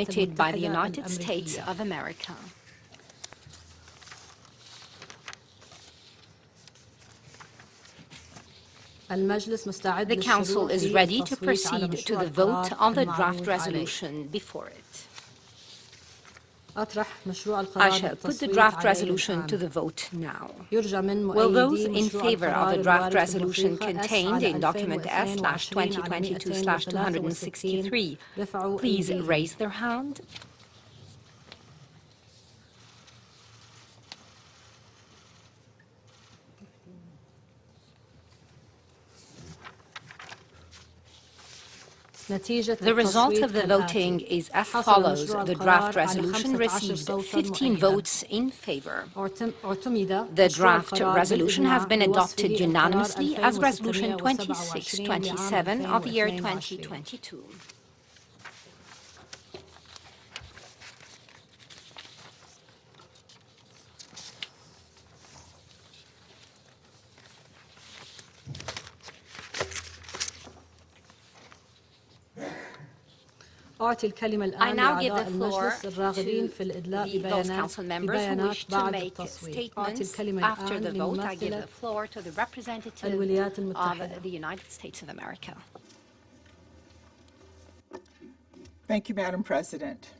submitted by the United States of America. The Council is ready to proceed to the vote on the draft resolution before it. I shall put the draft resolution to the vote now. Will those in favor of the draft resolution contained in document S/2022/263 please raise their hand? The result of the voting is as follows. The draft resolution received 15 votes in favor. The draft resolution has been adopted unanimously as Resolution 2627 of the year 2022. I now give the floor to those council members who wish to make statements after the vote. I give the floor to the representative of the United States of America. Thank you, Madam President.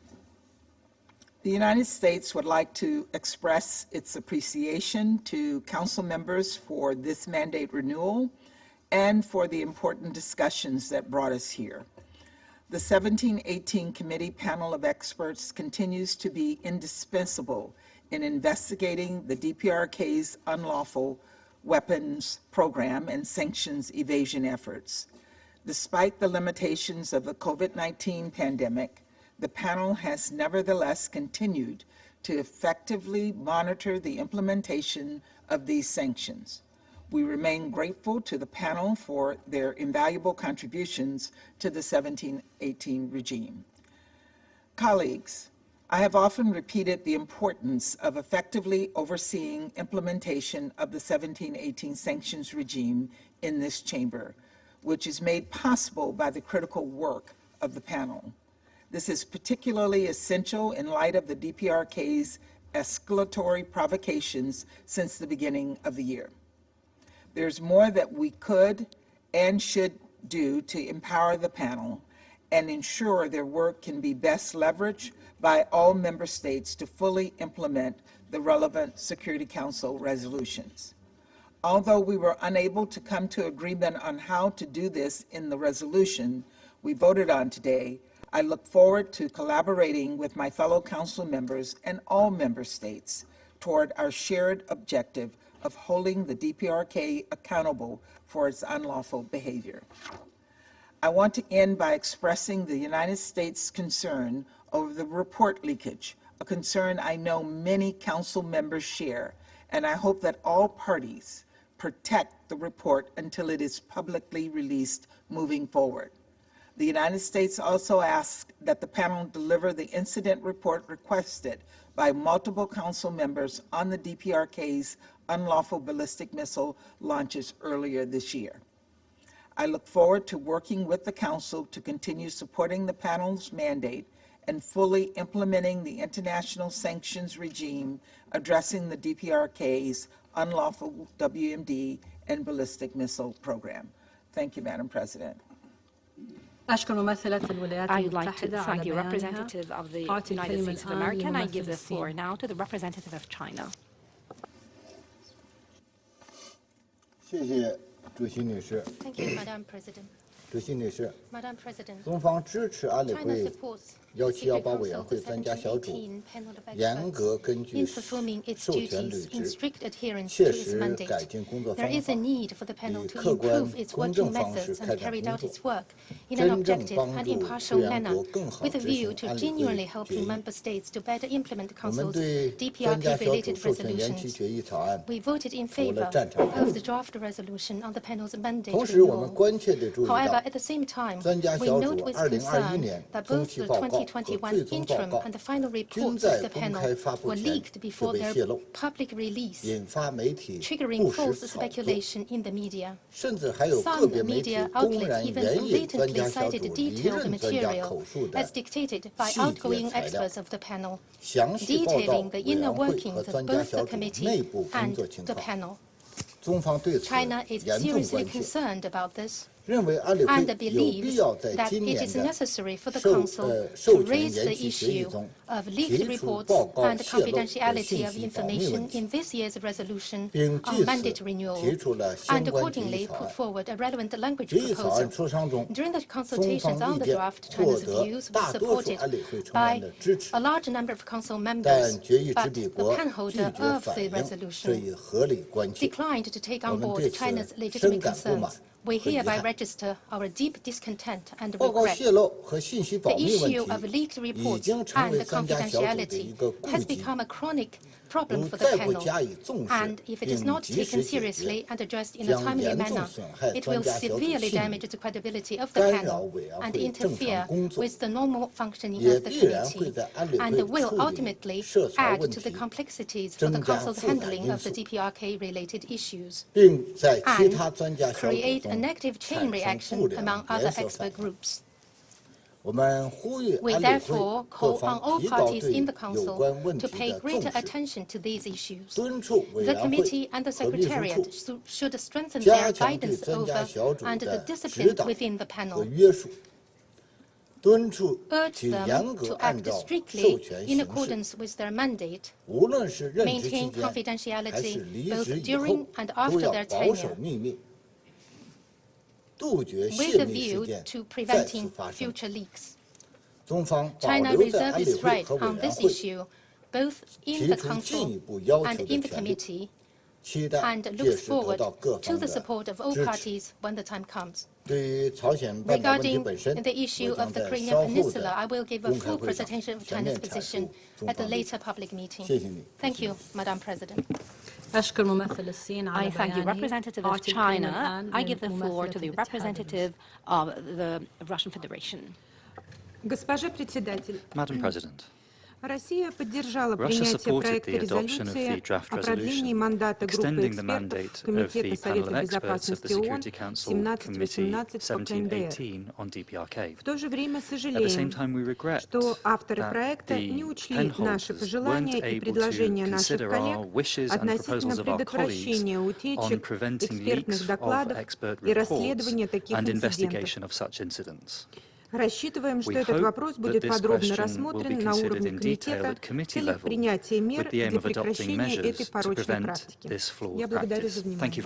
The United States would like to express its appreciation to council members for this mandate renewal and for the important discussions that brought us here. The 1718 Committee panel of experts continues to be indispensable in investigating the DPRK's unlawful weapons program and sanctions evasion efforts. Despite the limitations of the COVID-19 pandemic, the panel has nevertheless continued to effectively monitor the implementation of these sanctions. We remain grateful to the panel for their invaluable contributions to the 1718 regime. Colleagues, I have often repeated the importance of effectively overseeing implementation of the 1718 sanctions regime in this chamber, which is made possible by the critical work of the panel. This is particularly essential in light of the DPRK's escalatory provocations since the beginning of the year. There's more that we could and should do to empower the panel and ensure their work can be best leveraged by all member states to fully implement the relevant Security Council resolutions. Although we were unable to come to agreement on how to do this in the resolution we voted on today, I look forward to collaborating with my fellow council members and all member states toward our shared objective of holding the DPRK accountable for its unlawful behavior. I want to end by expressing the United States' concern over the report leakage, a concern I know many council members share, and I hope that all parties protect the report until it is publicly released moving forward. The United States also asked that the panel deliver the incident report requested by multiple council members on the DPRK's unlawful ballistic missile launches earlier this year. I look forward to working with the Council to continue supporting the panel's mandate and fully implementing the international sanctions regime addressing the DPRK's unlawful WMD and ballistic missile program. Thank you, Madam President. I would like to thank the representative of the United States of America, and I give the floor now to the representative of China. Thank you, Madam President. Madam President, China supports the Security Council 1718 panel of experts in performing its duties in strict adherence to its mandate. There is a need for the panel to improve its working methods and carry out its work in an objective and impartial manner, with a view to genuinely helping member states to better implement the Council's DPRK-related resolutions. We voted in favor of the draft resolution on the panel's mandate renewal. However, at the same time, we note with concern that both the 2021 interim and the final reports of the panel were leaked before their public release, triggering false speculation in the media. Some media outlets even blatantly cited detailed material as dictated by outgoing experts of the panel, detailing the inner workings of both the committee and the panel. China is seriously concerned about this and believes that it is necessary for the Council to raise the issue of leaked reports and confidentiality of information in this year's resolution on mandate renewal, and accordingly put forward a relevant language proposal. During the consultations on the draft, China's views were supported by a large number of Council members, but the penholder of the resolution declined to take on board China's legitimate concerns. We hereby register our deep discontent and regret. The issue of leaked reports and confidentiality has become a chronic problem for the panel, and if it is not taken seriously and addressed in a timely manner, it will severely damage the credibility of the panel and interfere with the normal functioning of the committee, and will ultimately add to the complexities for the Council's handling of the DPRK-related issues, and create a negative chain reaction among other expert groups. We therefore call on all parties in the Council to pay greater attention to these issues. The committee and the Secretariat should strengthen their guidance over and the discipline within the panel. Urge them to act strictly in accordance with their mandate, maintain confidentiality both during and after their tenure, with a view to preventing future leaks. China reserves its right on this issue, both in the Council and in the committee, and looks forward to the support of all parties when the time comes. Regarding the issue of the Korean Peninsula, I will give a full presentation of China's position at a later public meeting. Thank you, Madam President. I thank you, representative of China. I give the floor to the representative of the Russian Federation. Madam President, Russia supported the adoption of the draft resolution extending the mandate of the panel of experts of the Security Council Committee 1718 on DPRK. At the same time, we regret that the penholders weren't able to consider our wishes and proposals of our colleagues on preventing leaks of expert reports and investigation of such incidents. Рассчитываем, что этот вопрос будет подробно рассмотрен на уровне комитета в целях принятия мер для прекращения этой порочной практики. Я благодарю за внимание.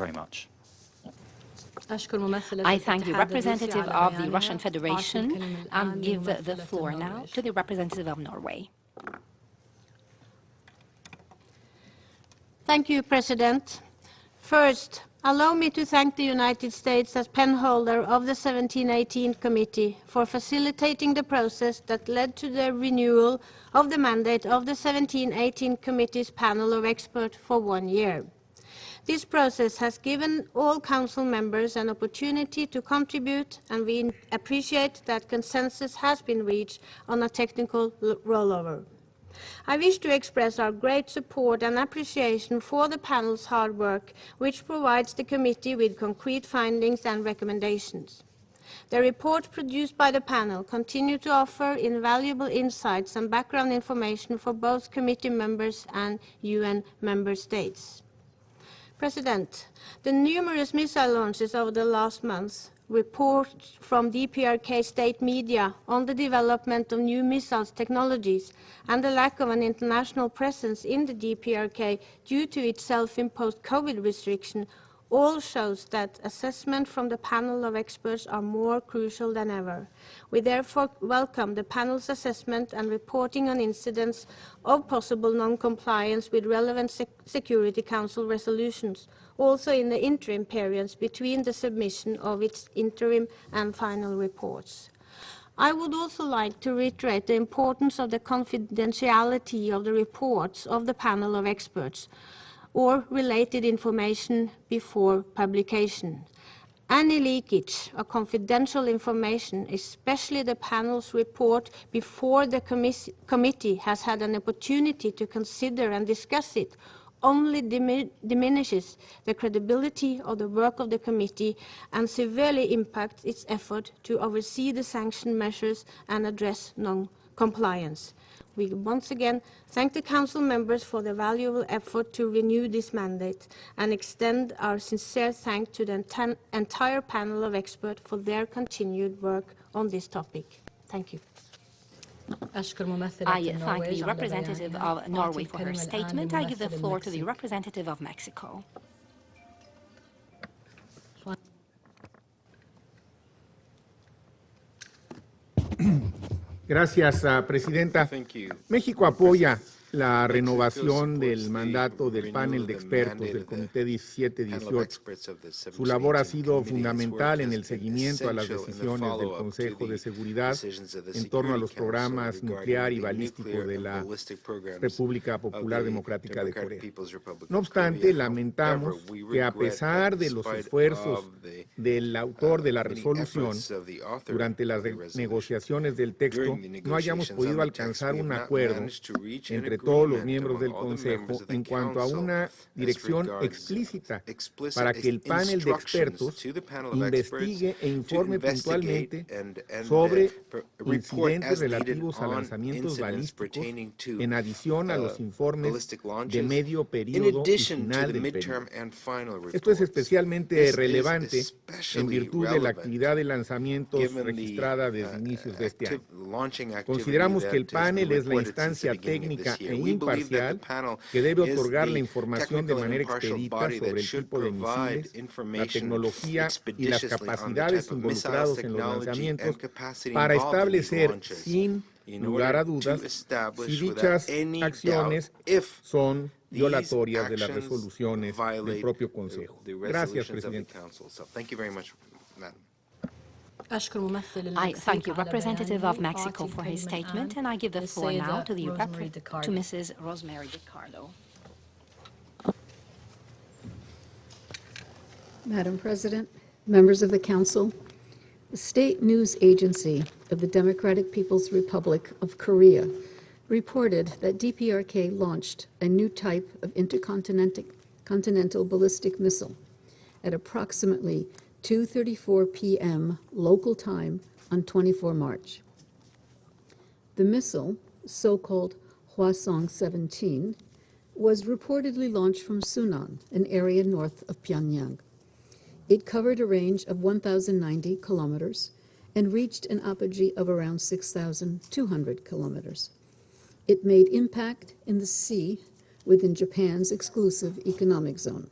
I thank the representative of the Russian Federation and give the floor now to the representative of Norway. Thank you, President. First, allow me to thank the United States as penholder of the 1718 Committee for facilitating the process that led to the renewal of the mandate of the 1718 Committee's panel of experts for 1 year. This process has given all Council members an opportunity to contribute, and we appreciate that consensus has been reached on a technical rollover. I wish to express our great support and appreciation for the panel's hard work, which provides the committee with concrete findings and recommendations. The reports produced by the panel continue to offer invaluable insights and background information for both committee members and UN member states. President, the numerous missile launches over the last months, reports from DPRK state media on the development of new missiles technologies and the lack of an international presence in the DPRK due to its self-imposed COVID restriction all shows that assessment from the panel of experts are more crucial than ever. We therefore welcome the panel's assessment and reporting on incidents of possible non-compliance with relevant Security Council resolutions, also in the interim periods between the submission of its interim and final reports. I would also like to reiterate the importance of the confidentiality of the reports of the panel of experts or related information before publication, Any leakage of confidential information, especially the panel's report, before the committee has had an opportunity to consider and discuss it, only diminishes the credibility of the work of the committee and severely impacts its effort to oversee the sanction measures and address non-compliance. We once again thank the Council members for their valuable effort to renew this mandate and extend our sincere thanks to the entire panel of experts for their continued work on this topic. Thank you. I thank the representative of Norway for her statement. I give the floor to the representative of Mexico. Gracias, Presidenta. México apoya la renovación del mandato del panel de expertos del Comité 17-18. Su labor ha sido fundamental en el seguimiento a las decisiones del Consejo de Seguridad en torno a los programas nuclear y balístico de la República Popular Democrática de Corea. No obstante, lamentamos que a pesar de los esfuerzos del autor de la resolución, durante las negociaciones del texto, no hayamos podido alcanzar un acuerdo entre todos los miembros del Consejo en cuanto a una dirección explícita para que el panel de expertos investigue e informe puntualmente sobre incidentes relativos a lanzamientos balísticos en adición a los informes de medio periodo y final del periodo. Esto es especialmente relevante en virtud de la actividad de lanzamientos registrada desde inicios de este año. Consideramos que el panel es la instancia técnica e imparcial que debe otorgar la información de manera expedita sobre el tipo de misiles, la tecnología y las capacidades involucradas en los lanzamientos para establecer, sin lugar a dudas, si dichas acciones son violatorias de las resoluciones del propio Consejo. Gracias, Presidente. I thank the representative of Mexico for his statement, and I give the floor now to Mrs. Rosemary DiCarlo. Madam President, members of the Council, the State News Agency of the Democratic People's Republic of Korea reported that DPRK launched a new type of intercontinental ballistic missile at approximately 2:34 p.m. local time on 24 March. The missile, so-called Hwasong-17, was reportedly launched from Sunan, an area north of Pyongyang. It covered a range of 1,090 kilometers and reached an apogee of around 6,200 kilometers. It made impact in the sea within Japan's exclusive economic zone.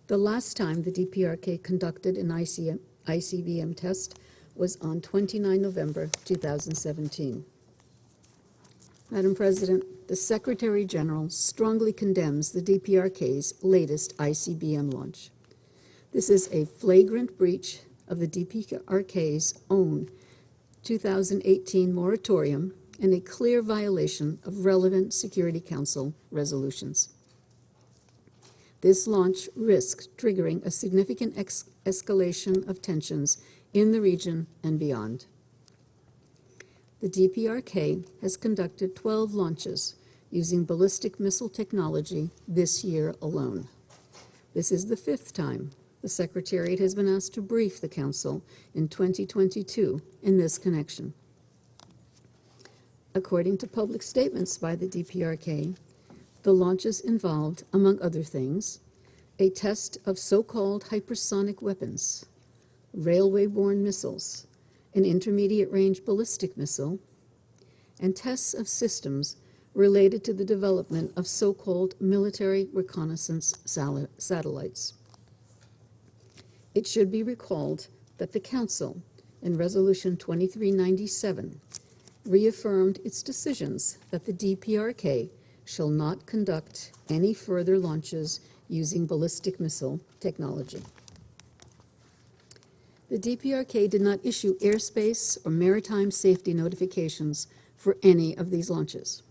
The last time the DPRK conducted an ICBM test was on 29 November 2017. Madam President, the Secretary General strongly condemns the DPRK's latest ICBM launch. This is a flagrant breach of the DPRK's own 2018 moratorium and a clear violation of relevant Security Council resolutions. This launch risks triggering a significant escalation of tensions in the region and beyond. The DPRK has conducted 12 launches using ballistic missile technology this year alone. This is the 5th time the Secretariat has been asked to brief the Council in 2022 in this connection. According to public statements by the DPRK, the launches involved, among other things, a test of so-called hypersonic weapons, railway-borne missiles, an intermediate-range ballistic missile, and tests of systems related to the development of so-called military reconnaissance satellites. It should be recalled that the Council, in Resolution 2397, reaffirmed its decisions that the DPRK shall not conduct any further launches using ballistic missile technology. The DPRK did not issue airspace or maritime safety notifications for any of these launches.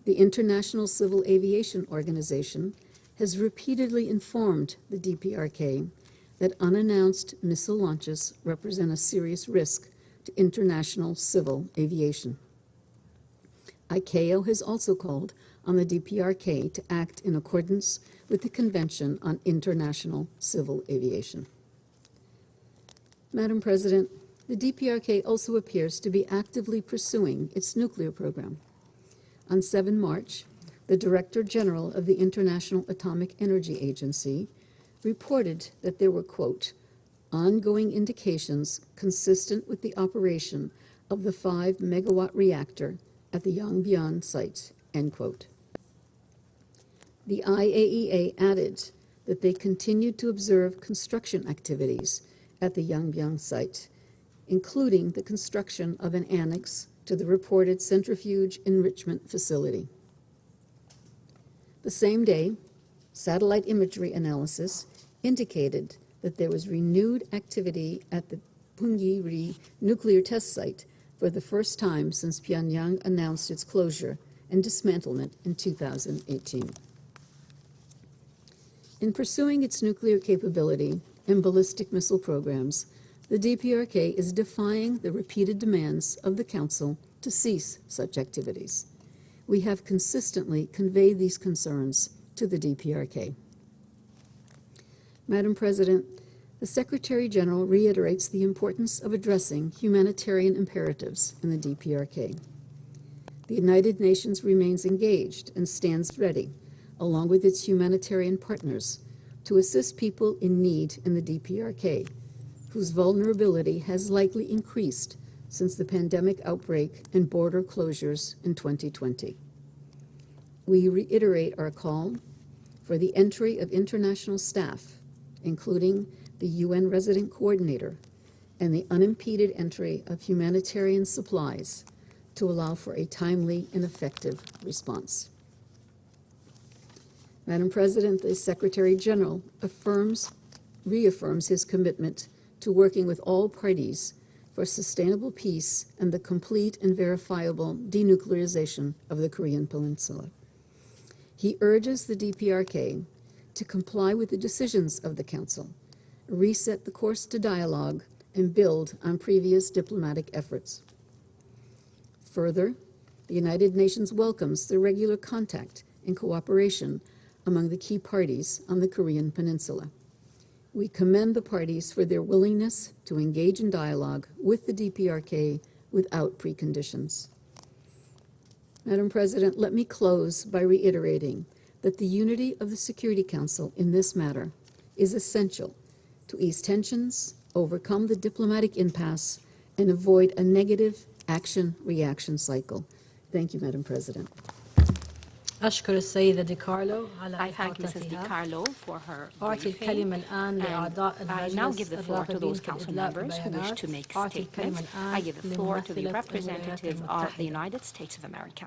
The International Civil Aviation Organization has repeatedly informed the DPRK that unannounced missile launches represent a serious risk to international civil aviation. ICAO has also called on the DPRK to act in accordance with the Convention on International Civil Aviation. Madam President, the DPRK also appears to be actively pursuing its nuclear program. On 7 March, the Director General of the International Atomic Energy Agency reported that there were, quote, ongoing indications consistent with the operation of the 5-megawatt reactor at the Yongbyon site, end quote. The IAEA added that they continued to observe construction activities at the Yongbyon site, including the construction of an annex to the reported centrifuge enrichment facility. The same day, satellite imagery analysis indicated that there was renewed activity at the Punggye-ri nuclear test site for the first time since Pyongyang announced its closure and dismantlement in 2018. In pursuing its nuclear capability and ballistic missile programs, the DPRK is defying the repeated demands of the Council to cease such activities. We have consistently conveyed these concerns to the DPRK. Madam President, the Secretary General reiterates the importance of addressing humanitarian imperatives in the DPRK. The United Nations remains engaged and stands ready, along with its humanitarian partners, to assist people in need in the DPRK, whose vulnerability has likely increased since the pandemic outbreak and border closures in 2020. We reiterate our call for the entry of international staff, including the UN Resident Coordinator, and the unimpeded entry of humanitarian supplies to allow for a timely and effective response. Madam President, the Secretary General reaffirms his commitment to working with all parties for sustainable peace and the complete and verifiable denuclearization of the Korean Peninsula. He urges the DPRK to comply with the decisions of the Council, reset the course to dialogue, and build on previous diplomatic efforts. Further, the United Nations welcomes the regular contact and cooperation among the key parties on the Korean Peninsula. We commend the parties for their willingness to engage in dialogue with the DPRK without preconditions. Madam President, let me close by reiterating that the unity of the Security Council in this matter is essential to ease tensions, overcome the diplomatic impasse, and avoid a negative action-reaction cycle. Thank you, Madam President. أشكر السيدة دي كارلو على I thank Mrs. Di إحاطتها. Carlo for her أعطي briefing. الكلمة الآن لأعضاء I now give المجلس the floor to الراغبين those في council الإدلاء members who wish to make بالبيانات. أعطي الكلمة statements. الآن I give the floor to the لممثلة representative الولايات of the المتحدة. United States of America.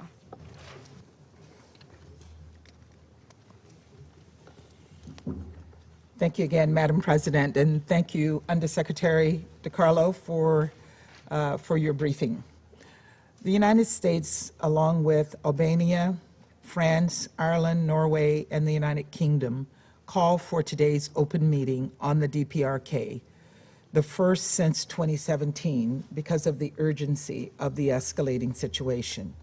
Thank you again, Madam President, and thank you, Undersecretary DiCarlo, for your briefing. The United States, along with Albania, France, Ireland, Norway, and the United Kingdom, call for today's open meeting on the DPRK, the first since 2017 because of the urgency of the escalating situation.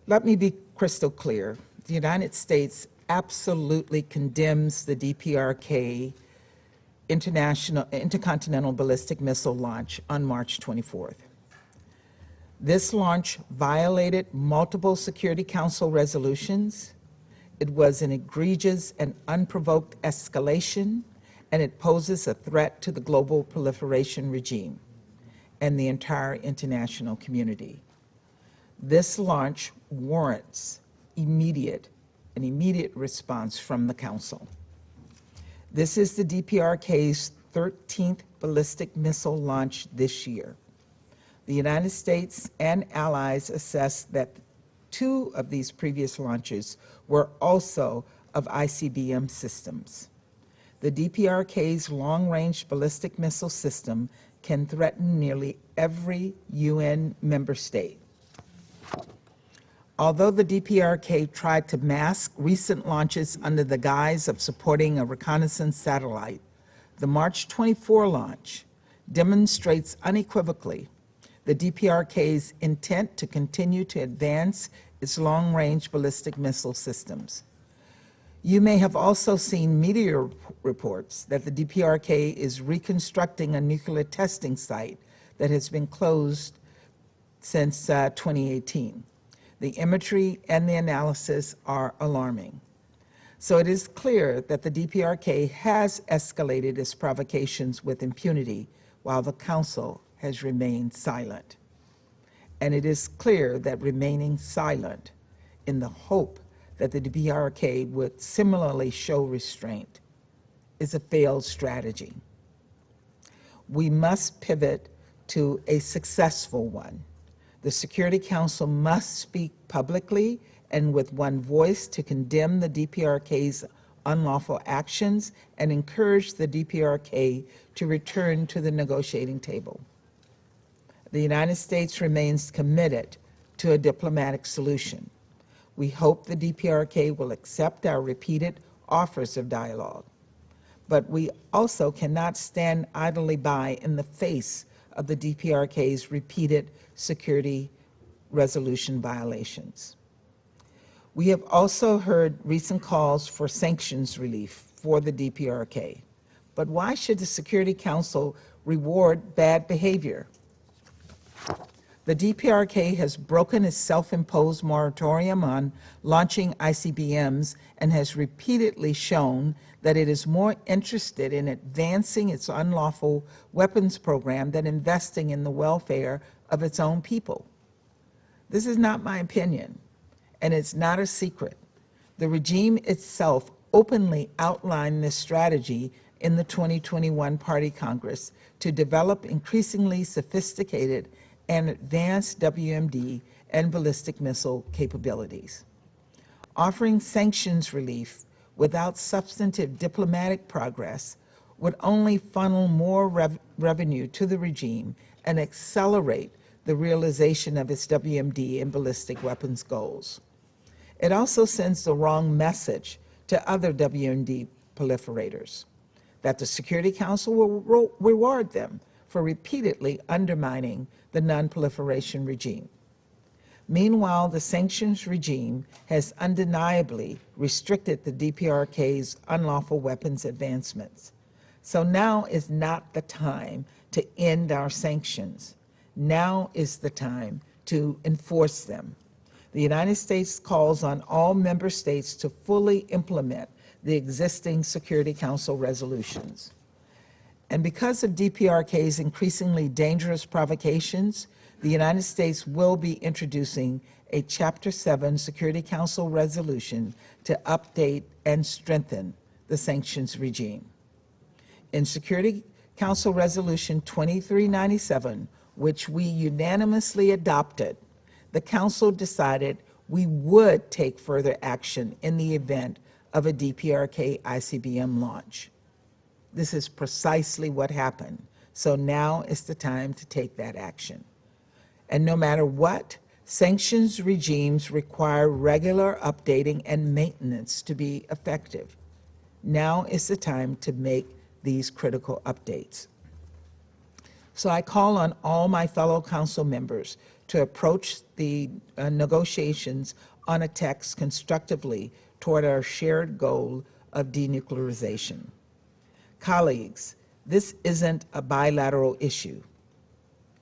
Let me be crystal clear. The United States absolutely condemns the DPRK intercontinental ballistic missile launch on March 24th. This launch violated multiple Security Council resolutions. It was an egregious and unprovoked escalation, and it poses a threat to the global proliferation regime and the entire international community. This launch warrants an immediate response from the Council. This is the DPRK's 13th ballistic missile launch this year. The United States and allies assess that 2 of these previous launches were also of ICBM systems. The DPRK's long-range ballistic missile system can threaten nearly every UN member state. Although the DPRK tried to mask recent launches under the guise of supporting a reconnaissance satellite, The March 24 launch demonstrates unequivocally the DPRK's intent to continue to advance its long-range ballistic missile systems. You may have also seen media reports that the DPRK is reconstructing a nuclear testing site that has been closed since 2018. The imagery and the analysis are alarming. So it is clear that the DPRK has escalated its provocations with impunity while the Council has remained silent. And it is clear that remaining silent in the hope that the DPRK would similarly show restraint is a failed strategy. We must pivot to a successful one. The Security Council must speak publicly and with one voice to condemn the DPRK's unlawful actions and encourage the DPRK to return to the negotiating table. The United States remains committed to a diplomatic solution. We hope the DPRK will accept our repeated offers of dialogue. But we also cannot stand idly by in the face of the DPRK's repeated security resolution violations. We have also heard recent calls for sanctions relief for the DPRK. But why should the Security Council reward bad behavior? The DPRK has broken its self-imposed moratorium on launching ICBMs and has repeatedly shown that it is more interested in advancing its unlawful weapons program than investing in the welfare of its own people. This is not my opinion, and it's not a secret. The regime itself openly outlined this strategy in the 2021 Party Congress to develop increasingly sophisticated and advanced WMD and ballistic missile capabilities. Offering sanctions relief without substantive diplomatic progress would only funnel more revenue to the regime and accelerate the realization of its WMD and ballistic weapons goals. It also sends the wrong message to other WMD proliferators, that the Security Council will reward them for repeatedly undermining the non-proliferation regime. Meanwhile, the sanctions regime has undeniably restricted the DPRK's unlawful weapons advancements. So now is not the time to end our sanctions. Now is the time to enforce them. The United States calls on all member states to fully implement the existing Security Council resolutions. And because of DPRK's increasingly dangerous provocations, the United States will be introducing a Chapter VII Security Council resolution to update and strengthen the sanctions regime. In Security Council Resolution 2397, which we unanimously adopted, the Council decided we would take further action in the event of a DPRK ICBM launch. This is precisely what happened. So now is the time to take that action. And no matter what, sanctions regimes require regular updating and maintenance to be effective. Now is the time to make these critical updates. So I call on all my fellow council members to approach the negotiations on a text constructively toward our shared goal of denuclearization. Colleagues, this isn't a bilateral issue.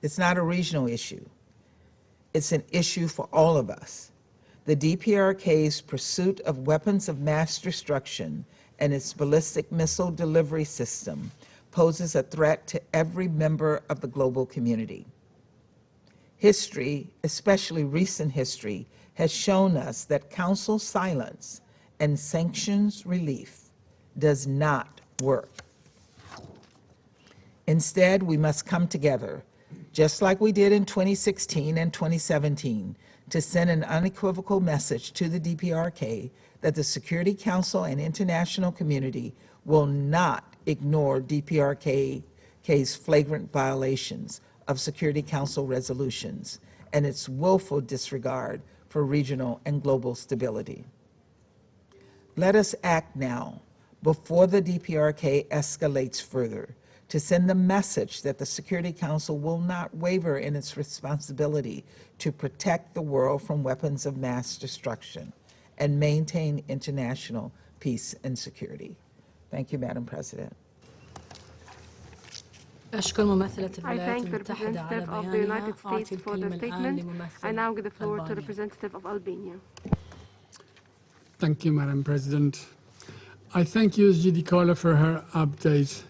It's not a regional issue. It's an issue for all of us. The DPRK's pursuit of weapons of mass destruction and its ballistic missile delivery system poses a threat to every member of the global community. History, especially recent history, has shown us that Council silence and sanctions relief does not work. Instead, we must come together, just like we did in 2016 and 2017, to send an unequivocal message to the DPRK that the Security Council and international community will not ignore DPRK's flagrant violations of Security Council resolutions and its willful disregard for regional and global stability. Let us act now before the DPRK escalates further, to send the message that the Security Council will not waver in its responsibility to protect the world from weapons of mass destruction and maintain international peace and security. Thank you, Madam President. أشكر ممثلة I الولايات thank the المتحدة على representative of the بيانها. United أعطي States for the الكلمة الآن statement. لممثل I now give the floor to the ألبانيا. representative of Albania. Thank you, Madam President. I thank USG DiCarlo for her update.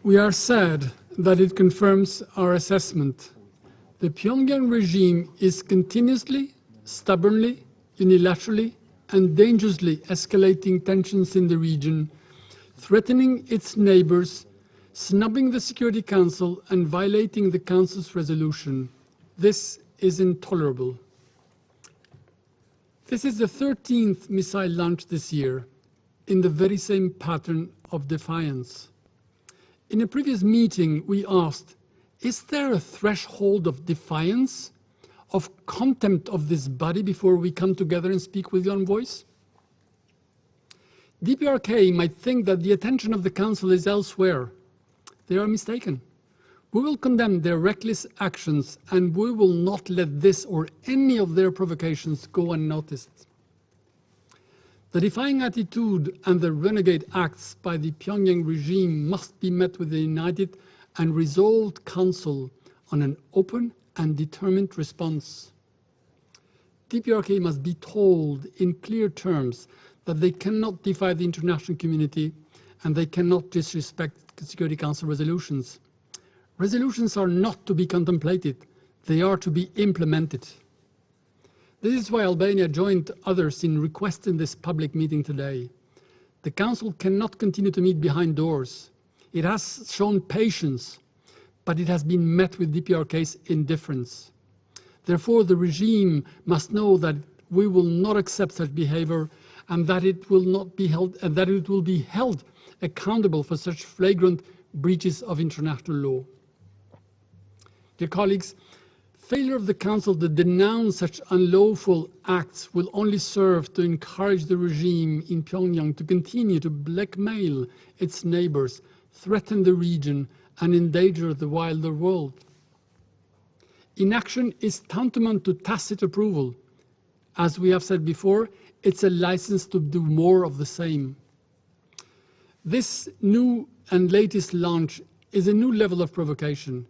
We are sad that it confirms our assessment. The Pyongyang regime is continuously, stubbornly, unilaterally, and dangerously escalating tensions in the region, threatening its neighbors, snubbing the Security Council, and violating the Council's resolution. This is intolerable. This is the 13th missile launch this year, in the very same pattern of defiance. In a previous meeting, we asked, is there a threshold of defiance, of contempt of this body before we come together and speak with one voice? DPRK might think that the attention of the Council is elsewhere. They are mistaken. We will condemn their reckless actions, and we will not let this or any of their provocations go unnoticed. The defying attitude and the renegade acts by the Pyongyang regime must be met with a united and resolved Council on an open and determined response. DPRK must be told in clear terms that they cannot defy the international community and they cannot disrespect Security Council resolutions. Resolutions are not to be contemplated, they are to be implemented. This is why Albania joined others in requesting this public meeting today. The Council cannot continue to meet behind doors. It has shown patience, but it has been met with DPRK's indifference. Therefore, the regime must know that we will not accept such behavior and that it will not be held, and that it will be held accountable for such flagrant breaches of international law. Dear colleagues, failure of the Council to denounce such unlawful acts will only serve to encourage the regime in Pyongyang to continue to blackmail its neighbors, threaten the region, and endanger the wider world. Inaction is tantamount to tacit approval. As we have said before, it's a license to do more of the same. This new and latest launch is a new level of provocation.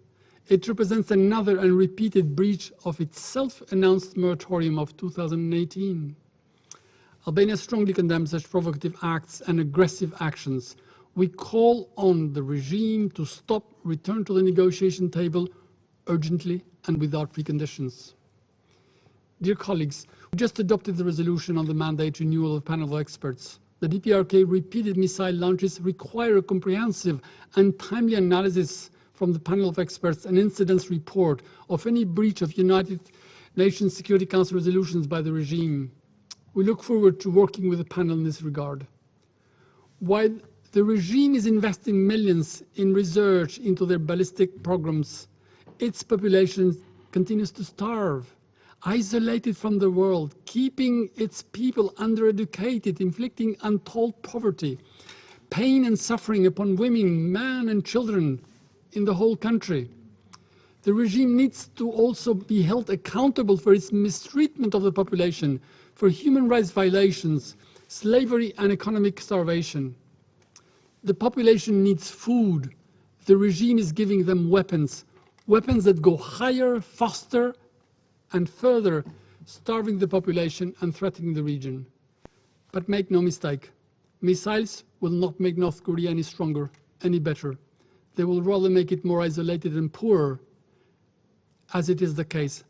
It represents another and repeated breach of its self-announced moratorium of 2018. Albania strongly condemns such provocative acts and aggressive actions. We call on the regime to stop, return to the negotiation table urgently and without preconditions. Dear colleagues, we just adopted the resolution on the mandate renewal of panel of experts. The DPRK repeated missile launches require a comprehensive and timely analysis from the panel of experts and incidents report of any breach of United Nations Security Council resolutions by the regime. We look forward to working with the panel in this regard. While the regime is investing millions in research into their ballistic programs, its population continues to starve, isolated from the world, keeping its people undereducated, inflicting untold poverty, pain and suffering upon women, men and children in the whole country. The regime needs to also be held accountable for its mistreatment of the population, for human rights violations, slavery and economic starvation. The population needs food. The regime is giving them weapons, weapons that go higher, faster, and further starving the population and threatening the region. But make no mistake, missiles will not make North Korea any stronger, any better. They will rather make it more isolated and poorer, as it is the case,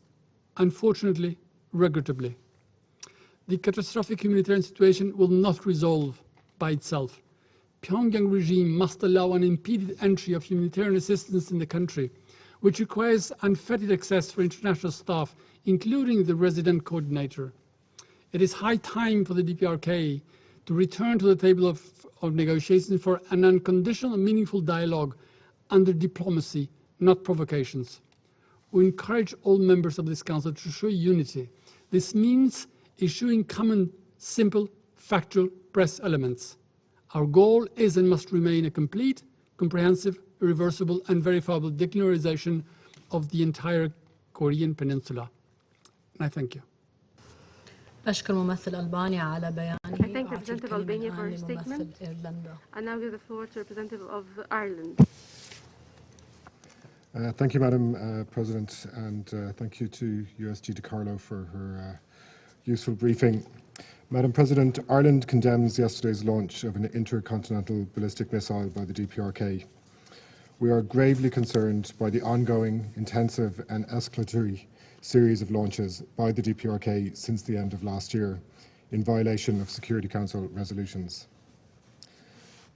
unfortunately, regrettably. The catastrophic humanitarian situation will not resolve by itself. Pyongyang regime must allow unimpeded entry of humanitarian assistance in the country, which requires unfettered access for international staff, including the resident coordinator. It is high time for the DPRK to return to the table of negotiations for an unconditional and meaningful dialogue under diplomacy, not provocations. We encourage all members of this Council to show unity. This means issuing common, simple, factual press elements. Our goal is and must remain a complete, comprehensive, irreversible, and verifiable denuclearization of the entire Korean Peninsula. And I thank you. أشكر ممثل ألبانيا على بيانه. I thank Representative Albania for her statement. I now give the floor to Representative of Ireland. Thank you, Madam President, and thank you to USG DiCarlo for her useful briefing. Madam President, Ireland condemns yesterday's launch of an intercontinental ballistic missile by the DPRK. We are gravely concerned by the ongoing, intensive and escalatory series of launches by the DPRK since the end of last year, in violation of Security Council resolutions.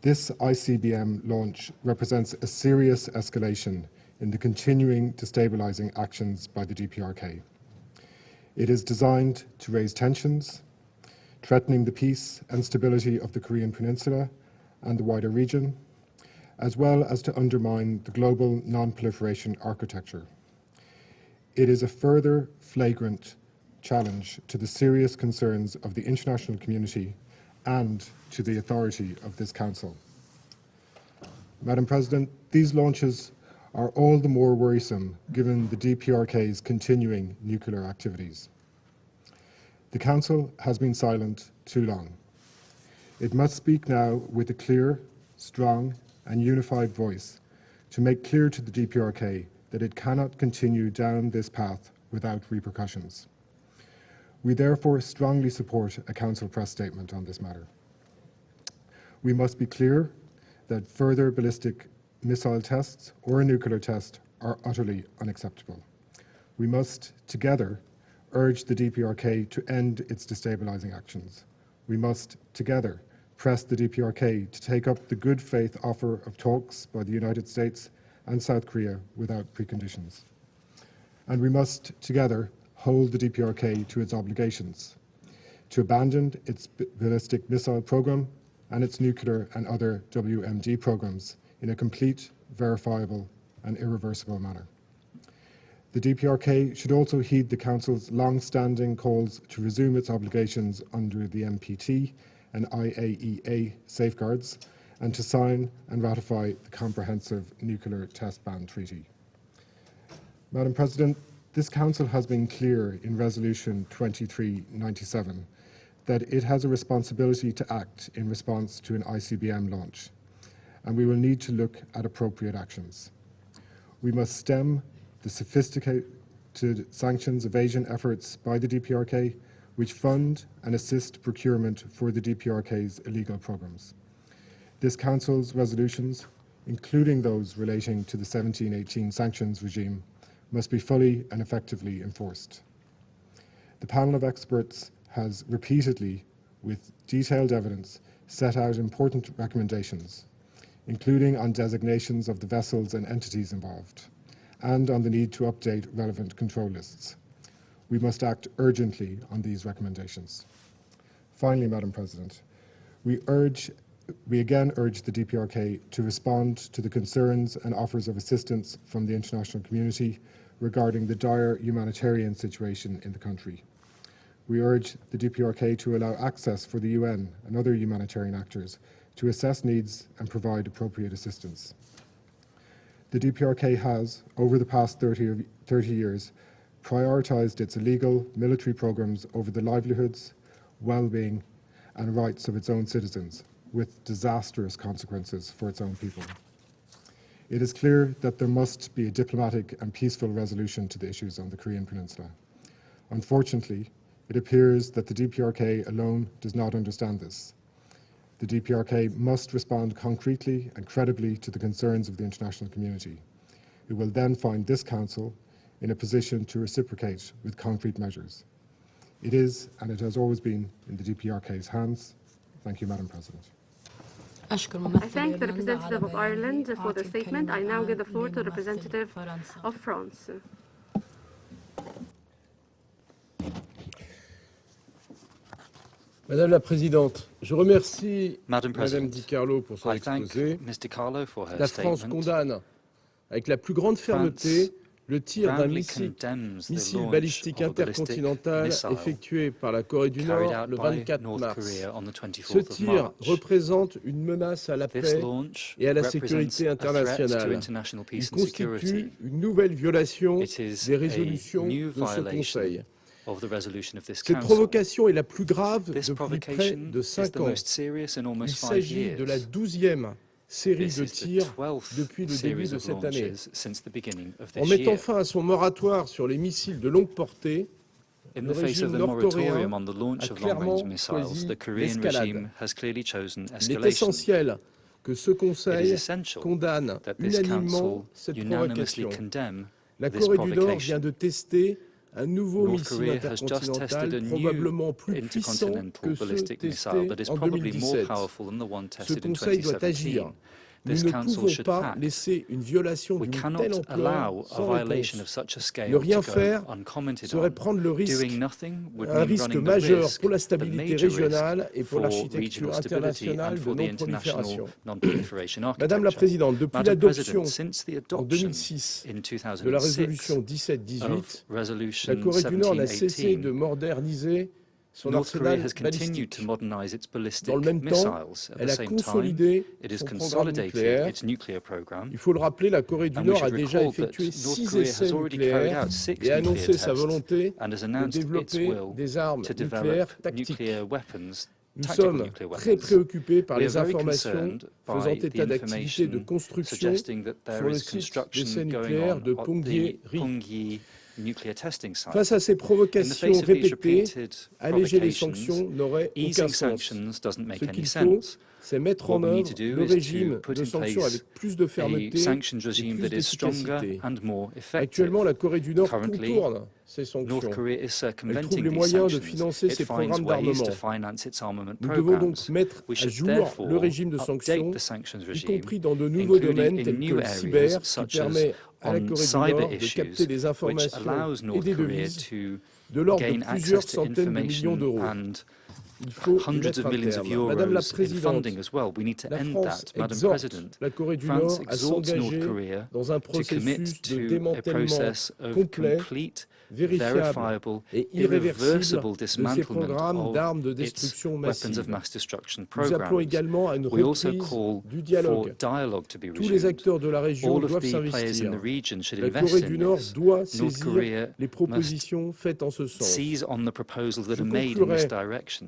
This ICBM launch represents a serious escalation in the continuing destabilizing actions by the DPRK. It is designed to raise tensions, threatening the peace and stability of the Korean Peninsula and the wider region, as well as to undermine the global non-proliferation architecture. It is a further flagrant challenge to the serious concerns of the international community and to the authority of this Council. Madam President, these launches are all the more worrisome given the DPRK's continuing nuclear activities. The Council has been silent too long. It must speak now with a clear, strong and unified voice to make clear to the DPRK that it cannot continue down this path without repercussions. We therefore strongly support a Council press statement on this matter. We must be clear that further ballistic missile tests or a nuclear test are utterly unacceptable. We must, together, urge the DPRK to end its destabilizing actions. We must, together, press the DPRK to take up the good faith offer of talks by the United States and South Korea without preconditions. And we must, together, hold the DPRK to its obligations, to abandon its ballistic missile program and its nuclear and other WMD programs in a complete, verifiable and irreversible manner. The DPRK should also heed the Council's long-standing calls to resume its obligations under the NPT and IAEA safeguards and to sign and ratify the Comprehensive Nuclear Test Ban Treaty. Madam President, this Council has been clear in Resolution 2397 that it has a responsibility to act in response to an ICBM launch, and we will need to look at appropriate actions. We must stem the sophisticated sanctions evasion efforts by the DPRK, which fund and assist procurement for the DPRK's illegal programs. This Council's resolutions, including those relating to the 1718 sanctions regime, must be fully and effectively enforced. The panel of experts has repeatedly, with detailed evidence, set out important recommendations, including on designations of the vessels and entities involved, and on the need to update relevant control lists. We must act urgently on these recommendations. Finally, Madam President, we again urge the DPRK to respond to the concerns and offers of assistance from the international community regarding the dire humanitarian situation in the country. We urge the DPRK to allow access for the UN and other humanitarian actors to assess needs and provide appropriate assistance. The DPRK has, over the past 30 years, prioritised its illegal military programs over the livelihoods, well-being and rights of its own citizens, with disastrous consequences for its own people. It is clear that there must be a diplomatic and peaceful resolution to the issues on the Korean Peninsula. Unfortunately, it appears that the DPRK alone does not understand this. The DPRK must respond concretely and credibly to the concerns of the international community. It will then find this Council in a position to reciprocate with concrete measures. It is, and it has always been, in the DPRK's hands. Thank you, Madam President. I thank the representative of Ireland for the statement. I now give the floor to the representative of France. Madame la Présidente, je remercie Madame Madame DiCarlo pour son exposé. La France condamne avec la plus grande fermeté le tir d'un roundly missile condemns the launch balistique of a ballistic intercontinental missile effectué par la Corée du carried Nord out le by 24 North mars. Korea on the Ce 24th of tir March. représente une menace à la This paix launch et à la represents sécurité a threat to internationale. international Il peace and security. constitue une nouvelle violation It is des a résolutions new de ce violation Conseil. of the resolution of this Cette Council. provocation est la plus grave This depuis près provocation de is 5 the ans. most serious in Il almost 5 s'agit de la years. 12e série This de is the tirs 12th depuis le début series de of cette année. launches since the beginning of En this mettant year. fin à son moratoire sur les missiles de longue portée, In le the face of régime the nord-coréen moratorium on the launch a of long-range clairement missiles, choisi the Korean l'escalade. regime has clearly chosen Il est escalation. essentiel que ce It is Conseil essential condamne that this unanimement Council cette unanimously provocation. condemn La this Corée du Nord provocation. vient de tester un nouveau North missile Korea has just tested intercontinental a new probablement plus puissant intercontinental que ceux ballistic missile testés that is en probably more 2017. powerful than the one Ce tested in Conseil doit 2017. agir. Nous This ne Council pouvons should pas act. laisser une violation We d'une cannot telle ampleur allow a sans violation of réponse. such a Ne scale rien to go faire uncommented serait on. prendre le risque, Doing nothing would un mean risque running the majeur risk, pour la the stabilité major risk régionale et pour for l'architecture regional stability internationale and de for the international non-prolifération. non-proliferation Madame la architecture. Présidente, depuis Madam l'adoption President, since the en adoption 2006 in de la 2006 résolution 17-18, of la Resolution Corée du Nord n'a cessé 1718, de moderniser son North Korea arsenal has continued balistique. to modernize its ballistic Dans le même temps, missiles. At elle the a same time, consolidé it has son programme consolidated nucléaire. its nuclear program. Il faut le rappeler, la Corée du And we Nord a should déjà recall that effectué North 6 Korea essais has already carried nucléaires out 6 et a nuclear annoncé sa tests volonté and has de announced its développer will des armes to nucléaires develop tactiques. nuclear weapons, Nous tactical sommes nuclear très weapons. préoccupés par We are les very informations concerned faisant by the état d'activités de information construction suggesting that sur there le is site construction d'essais going nucléaires on de at the Pyongyang-ri. Pyongyang nuclear testing site. Face à ces In the provocations face of these répétées, repeated alléger les provocations, sanctions n'aurait aucun easing sens. sanctions doesn't make Ce any qu'il faut, sense. c'est mettre What en we need œuvre to do le is to régime put de in sanctions place avec plus de a fermeté sanctions et regime plus that is stronger d'efficacité. and more effective. Actuellement, la Corée du Nord Currently, contourne ces North sanctions. Korea is Elle trouve circumventing les these moyens de sanctions. financer It ses finds programmes ways to d'armement. finance its armament Nous devons donc programs. mettre We à should jour therefore le régime de update sanctions, the sanctions y regime, compris dans de nouveaux including domaines in tels que new le areas cyber, qui such as permet à la on Corée du cyber Nord de issues, capter des which informations allows et North des Korea devises to de l'ordre de gain plusieurs access to centaines de millions information d'euros. and Il faut y hundreds mettre of un millions of terme. Madame la euros in Présidente, funding as well. We need to la end France that, Madam exhorte President. la Corée du France Nord à exhorts North s'engager Korea dans un to commit processus de to a démantèlement process of complet, complete, vérifiable verifiable, et irréversible irreversible de ces dismantlement programmes d'armes de of its destruction weapons of massive. mass destruction Nous appelons programs. également à une We also reprise call du for dialogue. dialogue to be Tous les resumed. acteurs de la région All of doivent the players in s'investir. the region should La invest Corée in du Nord this. doit North saisir Korea les propositions faites en ce sens. seize on the proposals that Je are made in this conclurai direction.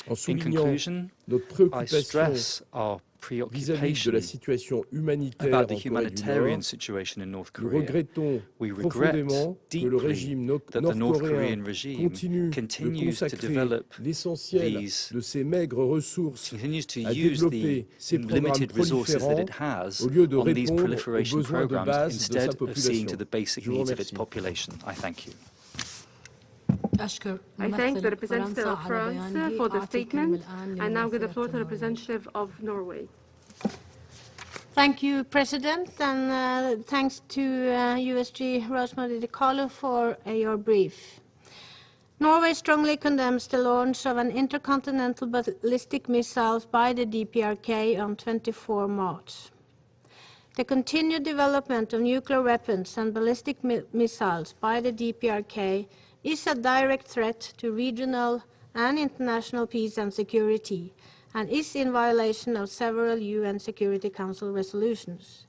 en In soulignant conclusion, notre I préoccupation stress our vis-à-vis de preoccupation la situation humanitaire about the en Corée du humanitarian Nord. situation in North Nous Korea. regrettons We regret profondément que le deeply régime that the North nord-coréen Korean regime continue de continues to consacrer develop l'essentiel these, de ses maigres ressources continues to à use développer the ses programmes limited resources that proliférants it has au lieu de on these répondre aux proliferation besoins de programs base de sa instead of seeing to population. the basic Je vous needs of its remercie. population. I thank you. I thank the representative of France for the statement. I now give the floor to the representative of Norway. Thank you, President, and thanks to USG Rosemary DiCarlo for your brief. Norway strongly condemns the launch of an intercontinental ballistic missiles by the DPRK on 24 March. The continued development of nuclear weapons and ballistic missiles by the DPRK is a direct threat to regional and international peace and security, and is in violation of several UN Security Council resolutions.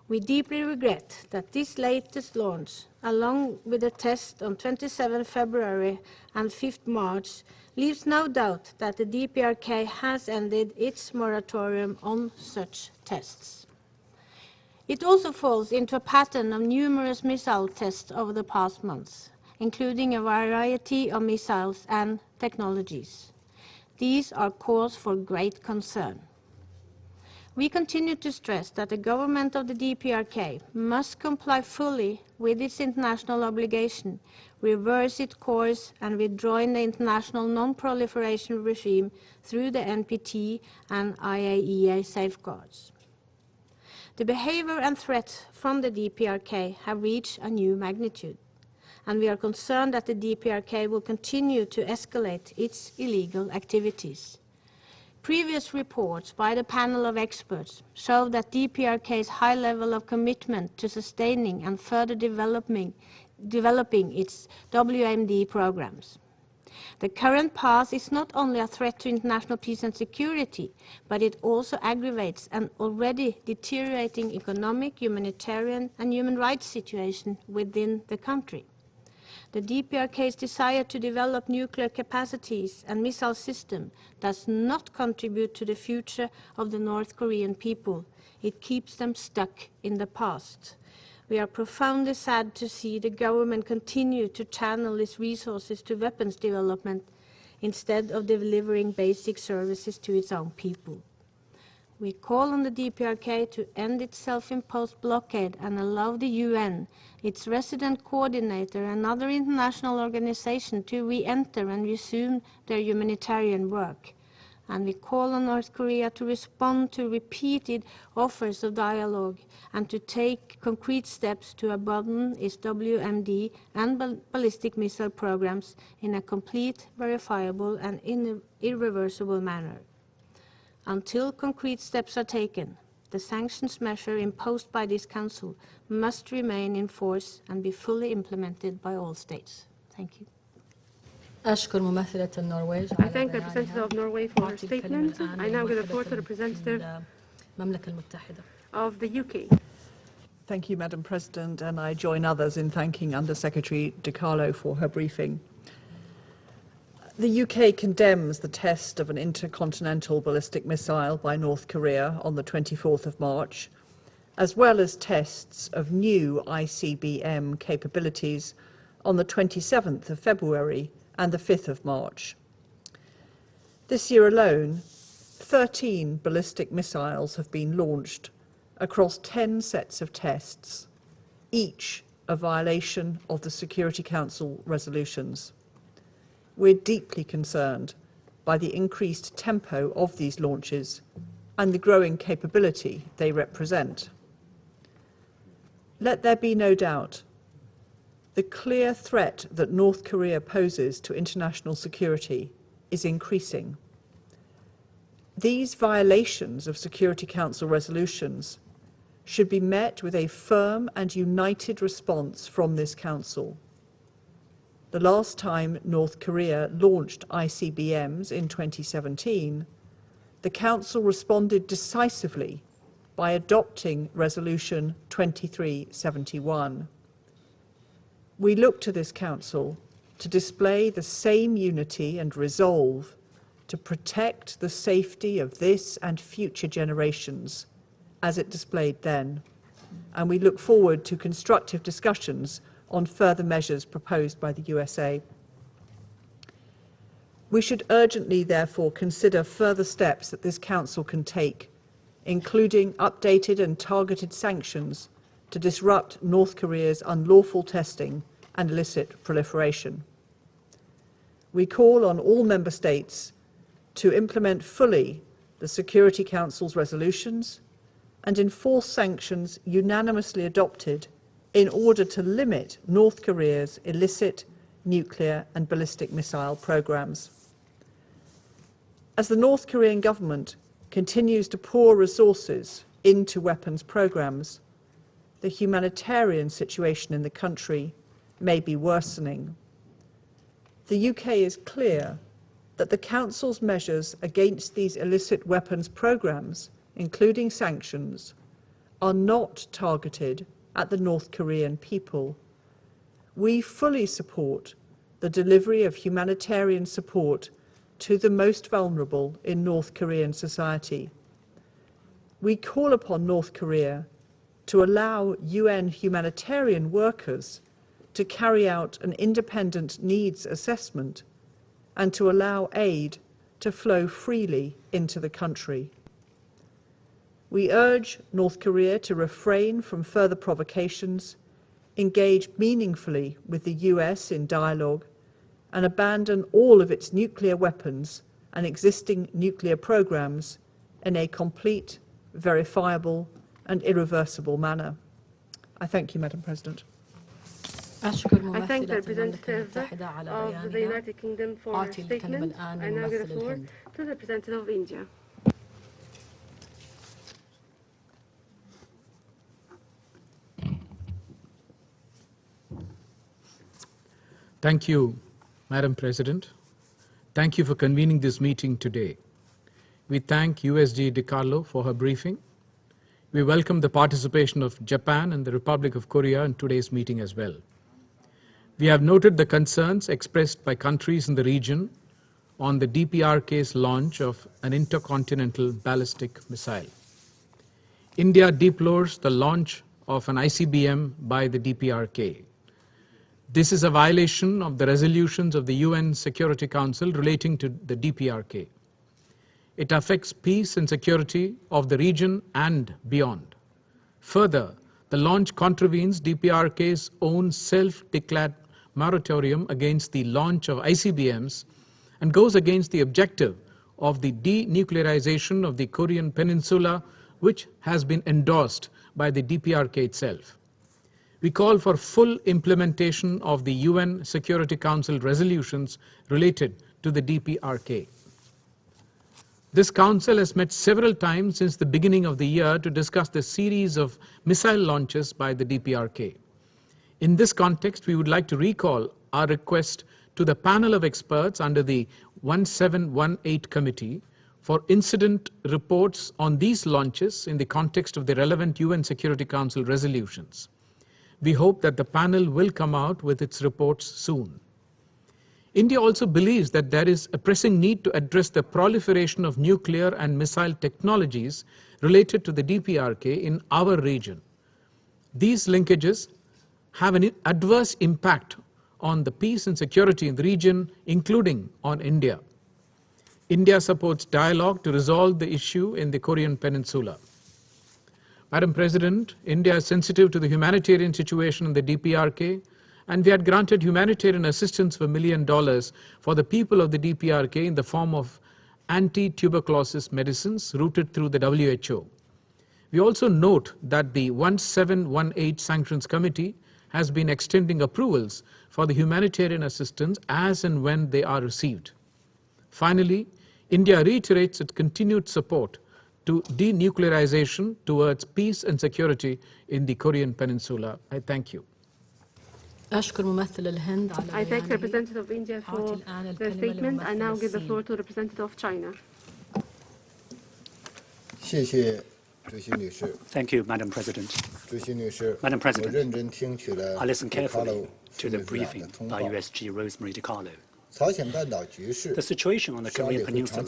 We deeply regret that this latest launch, along with the test on 27 February and 5 March, leaves no doubt that the DPRK has ended its moratorium on such tests. It also falls into a pattern of numerous missile tests over the past months, including a variety of missiles and technologies. These are cause for great concern. We continue to stress that the government of the DPRK must comply fully with its international obligation, reverse its course, and withdraw in the international non-proliferation regime through the NPT and IAEA safeguards. The behavior and threat from the DPRK have reached a new magnitude, and we are concerned that the DPRK will continue to escalate its illegal activities. Previous reports by the panel of experts show that DPRK's high level of commitment to sustaining and further developing its WMD programs. The current path is not only a threat to international peace and security, but it also aggravates an already deteriorating economic, humanitarian, and human rights situation within the country. The DPRK's desire to develop nuclear capacities and missile systems does not contribute to the future of the North Korean people. It keeps them stuck in the past. We are profoundly sad to see the government continue to channel its resources to weapons development instead of delivering basic services to its own people. We call on the DPRK to end its self-imposed blockade and allow the UN, its resident coordinator, and other international organizations to re-enter and resume their humanitarian work. And we call on North Korea to respond to repeated offers of dialogue and to take concrete steps to abandon its WMD and ballistic missile programs in a complete, verifiable, and irreversible manner. Until concrete steps are taken, the sanctions measure imposed by this Council must remain in force and be fully implemented by all states. Thank you. I thank the representative of Norway for her statement. I now give the floor to the representative of the UK. Thank you, Madam President, and I join others in thanking Under-Secretary De Carlo for her briefing. The UK condemns the test of an intercontinental ballistic missile by North Korea on the 24th of March, as well as tests of new ICBM capabilities on the 27th of February and the 5th of March. This year alone, 13 ballistic missiles have been launched across 10 sets of tests, each a violation of the Security Council resolutions. We're deeply concerned by the increased tempo of these launches and the growing capability they represent. Let there be no doubt, the clear threat that North Korea poses to international security is increasing. These violations of Security Council resolutions should be met with a firm and united response from this Council. The last time North Korea launched ICBMs in 2017, the Council responded decisively by adopting Resolution 2371. We look to this Council to display the same unity and resolve to protect the safety of this and future generations as it displayed then, and we look forward to constructive discussions on further measures proposed by the USA. We should urgently, therefore, consider further steps that this Council can take, including updated and targeted sanctions to disrupt North Korea's unlawful testing and illicit proliferation. We call on all member states to implement fully the Security Council's resolutions and enforce sanctions unanimously adopted in order to limit North Korea's illicit nuclear and ballistic missile programs. As the North Korean government continues to pour resources into weapons programs, the humanitarian situation in the country may be worsening. The UK is clear that the Council's measures against these illicit weapons programs, including sanctions, are not targeted at the North Korean people. We fully support the delivery of humanitarian support to the most vulnerable in North Korean society. We call upon North Korea to allow UN humanitarian workers to carry out an independent needs assessment and to allow aid to flow freely into the country. We urge North Korea to refrain from further provocations, engage meaningfully with the US in dialogue, and abandon all of its nuclear weapons and existing nuclear programs in a complete, verifiable, and irreversible manner. I thank you, Madam President. I thank the representative of the United Kingdom for her statement. I now give the floor to the representative of India. Thank you, Madam President. Thank you for convening this meeting today. We thank USG DiCarlo for her briefing. We welcome the participation of Japan and the Republic of Korea in today's meeting as well. We have noted the concerns expressed by countries in the region on the DPRK's launch of an intercontinental ballistic missile. India deplores the launch of an ICBM by the DPRK. This is a violation of the resolutions of the UN Security Council relating to the DPRK. It affects peace and security of the region and beyond. Further, the launch contravenes DPRK's own self-declared moratorium against the launch of ICBMs and goes against the objective of the denuclearization of the Korean Peninsula, which has been endorsed by the DPRK itself. We call for full implementation of the UN Security Council resolutions related to the DPRK. This council has met several times since the beginning of the year to discuss the series of missile launches by the DPRK. In this context, we would like to recall our request to the panel of experts under the 1718 Committee for incident reports on these launches in the context of the relevant UN Security Council resolutions. We hope that the panel will come out with its reports soon. India also believes that there is a pressing need to address the proliferation of nuclear and missile technologies related to the DPRK in our region. These linkages have an adverse impact on the peace and security in the region, including on India. India supports dialogue to resolve the issue in the Korean Peninsula. Madam President, India is sensitive to the humanitarian situation in the DPRK, and we had granted humanitarian assistance of $1 million for the people of the DPRK in the form of anti-tuberculosis medicines routed through the WHO. We also note that the 1718 Sanctions Committee has been extending approvals for the humanitarian assistance as and when they are received. Finally, India reiterates its continued support to denuclearization towards peace and security in the Korean Peninsula. I thank you. I thank the representative of India for their statement. I now give the floor to the representative of China. Thank you, Madam President. Madam President, I listened carefully to the briefing by USG Rosemary DiCarlo. The situation on the Korean Peninsula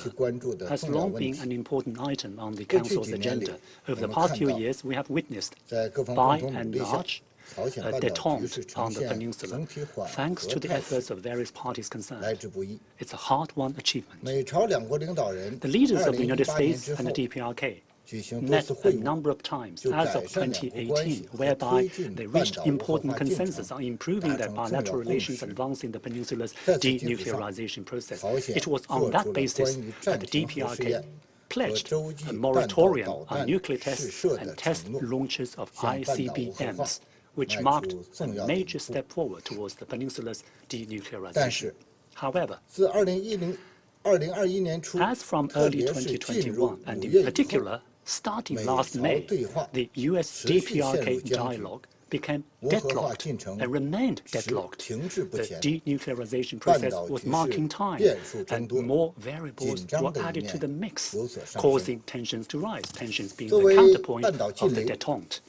has long been an important item on the Council's agenda. Over the past few years, we have witnessed, by and large, a détente on the peninsula, thanks to the efforts of various parties concerned. It's a hard-won achievement. The leaders of the United States and the DPRK met a number of times as of 2018, whereby they reached important consensus on improving their bilateral relations, advancing the peninsula's denuclearization process. It was on that basis that the DPRK pledged a moratorium on nuclear tests and test launches of ICBMs, which marked a major step forward towards the peninsula's denuclearization. However, as from early 2021, and in particular, starting last May, the US DPRK dialogue became deadlocked and remained deadlocked. The denuclearization process was marking time, and more variables were added to the mix, causing tensions to rise, tensions being the counterpoint of the détente.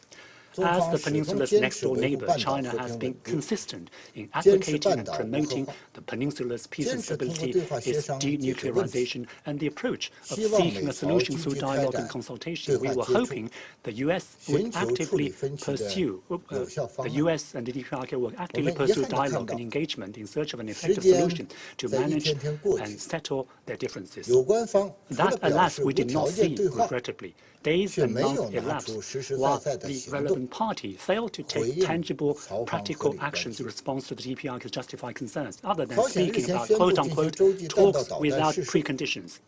As the peninsula's next-door neighbor, China has been consistent in advocating and promoting the peninsula's peace and stability, its denuclearization, and the approach of seeking a solution through dialogue and consultation. We were hoping the U.S. would actively pursue, the U.S. and the DPRK will actively pursue dialogue and engagement in search of an effective solution to manage and settle their differences. That, alas, we did not see, regrettably. Days and months elapsed while the relevant party failed to take tangible, practical actions in response to the DPRK's justified concerns, other than speaking about quote-unquote talks without preconditions.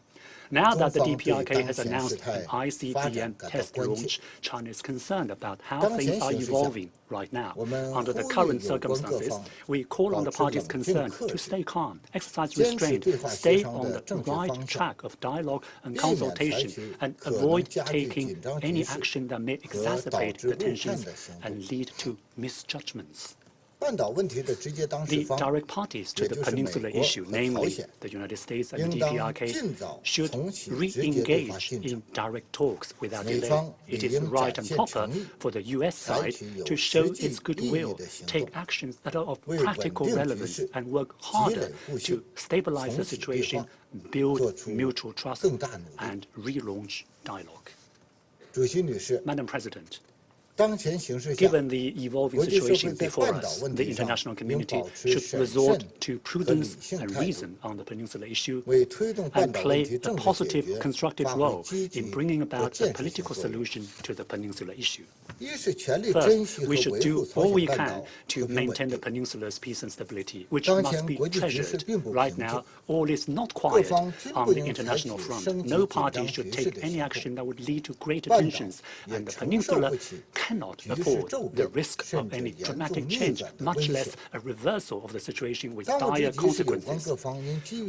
Now that the DPRK has announced an ICBM test launch, China is concerned about how things are evolving right now. Under the current circumstances, we call on the parties concerned to stay calm, exercise restraint, stay on the right track of dialogue and consultation, and avoid taking any action that may exacerbate the tensions and lead to misjudgments. The direct parties to the peninsula issue, namely the United States and the DPRK, should re-engage in direct talks without delay. It is right and proper for the U.S. side to show its goodwill, take actions that are of practical relevance, and work harder to stabilize the situation, build mutual trust, and relaunch dialogue. Madam President, given the evolving situation before us, the international community should resort to prudence and reason on the peninsula issue and play a positive, constructive role in bringing about a political solution to the peninsula issue. First, we should do all we can to maintain the peninsula's peace and stability, which must be treasured. Right now, all is not quiet on the international front. No party should take any action that would lead to greater tensions, and the peninsula cannot afford the risk of any dramatic change, much less a reversal of the situation with dire consequences.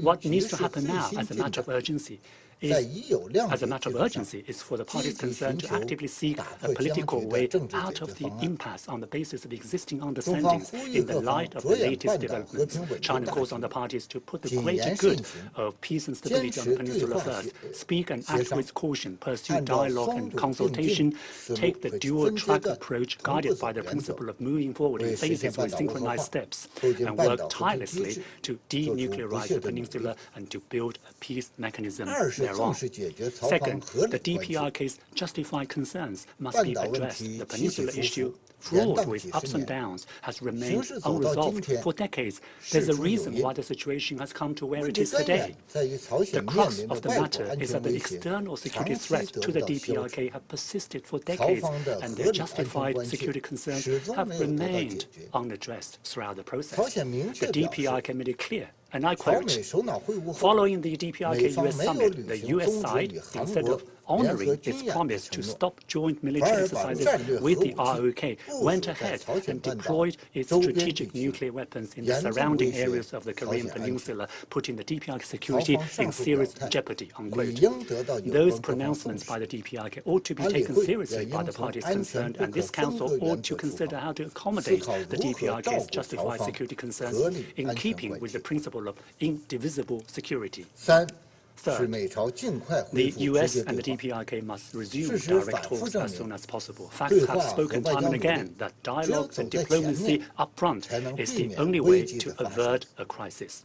What needs to happen now as a matter of urgency is for the parties concerned to actively seek a political way out of the impasse on the basis of existing understandings in the light of the latest developments. China calls on the parties to put the greater good of peace and stability on the peninsula first, speak and act with caution, pursue dialogue and consultation, take the dual-track approach guided by the principle of moving forward in phases with synchronized steps, and work tirelessly to denuclearize the peninsula and to build a peace mechanism thereon. Second, the DPRK's justified concerns must be addressed. The peninsula issue, fraught with ups and downs, has remained unresolved for decades. There's a reason why the situation has come to where it is today. The crux of the matter is that the external security threats to the DPRK have persisted for decades, and their justified security concerns have remained unaddressed throughout the process. The DPRK made it clear, and I quote, "Following the DPRK-US summit, the US side, instead of honoring its promise to stop joint military exercises with the ROK, went ahead and deployed its strategic nuclear weapons in the surrounding areas of the Korean Peninsula, putting the DPRK security in serious jeopardy," unquote. Those pronouncements by the DPRK ought to be taken seriously by the parties concerned, and this Council ought to consider how to accommodate the DPRK's justified security concerns in keeping with the principle of indivisible security. Third, the US and the DPRK must resume direct talks as soon as possible. Facts have spoken time and again that dialogue and diplomacy up front is the only way to avert a crisis.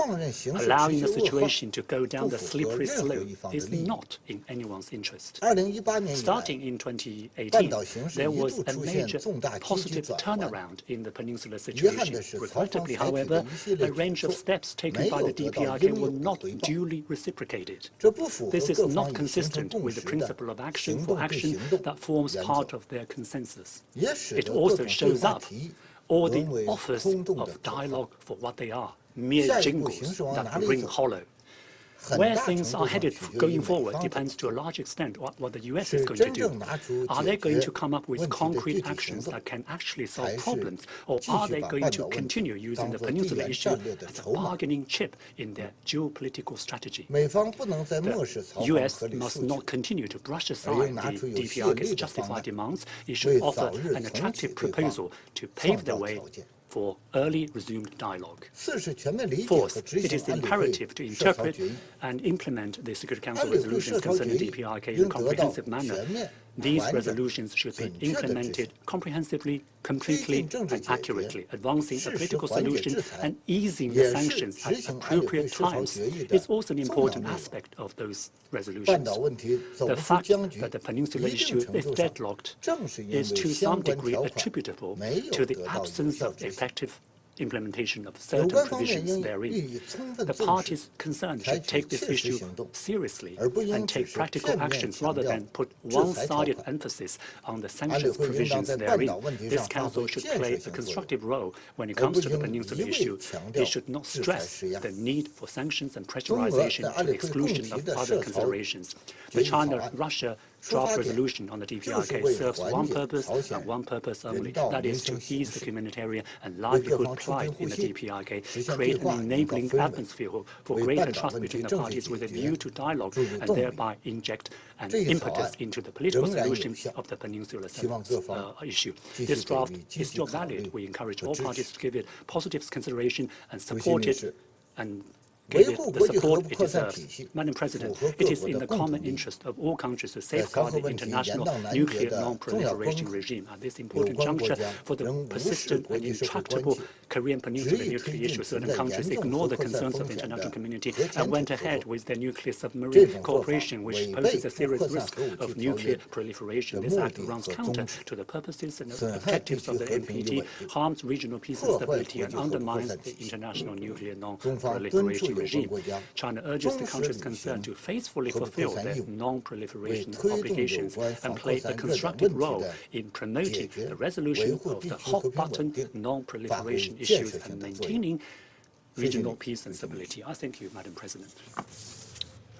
Allowing the situation to go down the slippery slope is not in anyone's interest. Starting in 2018, there was a major positive turnaround in the peninsula situation. Regrettably, however, a range of steps taken by the DPRK were not duly reciprocated. This is not consistent with the principle of action for action that forms part of their consensus. It also shows up all the offers of dialogue for what they are, mere jingles that ring hollow. Where things are headed going forward depends to a large extent on what the US is going to do. Are they going to come up with concrete actions that can actually solve problems, or are they going to continue using the peninsula issue as a bargaining chip in their geopolitical strategy? The US must not continue to brush aside the DPRK's justified demands. It should offer an attractive proposal to pave the way for early resumed dialogue. Fourth, it is imperative to interpret and implement the Security Council resolutions concerning DPRK in a comprehensive manner. These resolutions should be implemented comprehensively, completely, and accurately. Advancing a political solution and easing the sanctions at appropriate times is also an important aspect of those resolutions. The fact that the peninsula issue is deadlocked is to some degree attributable to the absence of effective implementation of certain provisions therein. The parties concerned should take this issue seriously and take practical actions rather than put one-sided emphasis on the sanctions provisions therein. This Council should play a constructive role when it comes to the Peninsula issue. It should not stress the need for sanctions and pressurization to the exclusion of other considerations. The China-Russia draft resolution on the DPRK serves one purpose and one purpose only, that is to ease the humanitarian and livelihood plight in the DPRK, create an enabling atmosphere for greater trust between the parties with a view to dialogue, and thereby inject an impetus into the political solution of the Peninsula issue. This draft is still valid. We encourage all parties to give it positive consideration and support it and give it the support it deserves. Madam President, it is in the common interest of all countries to safeguard the international nuclear non-proliferation regime. At this important juncture, for the persistent and intractable Korean Peninsula nuclear issue, certain countries ignore the concerns of the international community and went ahead with their nuclear submarine cooperation, which poses a serious risk of nuclear proliferation. This act runs counter to the purposes and objectives of the NPT, harms regional peace and stability, and undermines the international nuclear non-proliferation regime. China urges the countries concerned to faithfully fulfill their non-proliferation obligations and play a constructive role in promoting the resolution of the hot-button non-proliferation issues and maintaining regional peace and stability. I thank you, Madam President.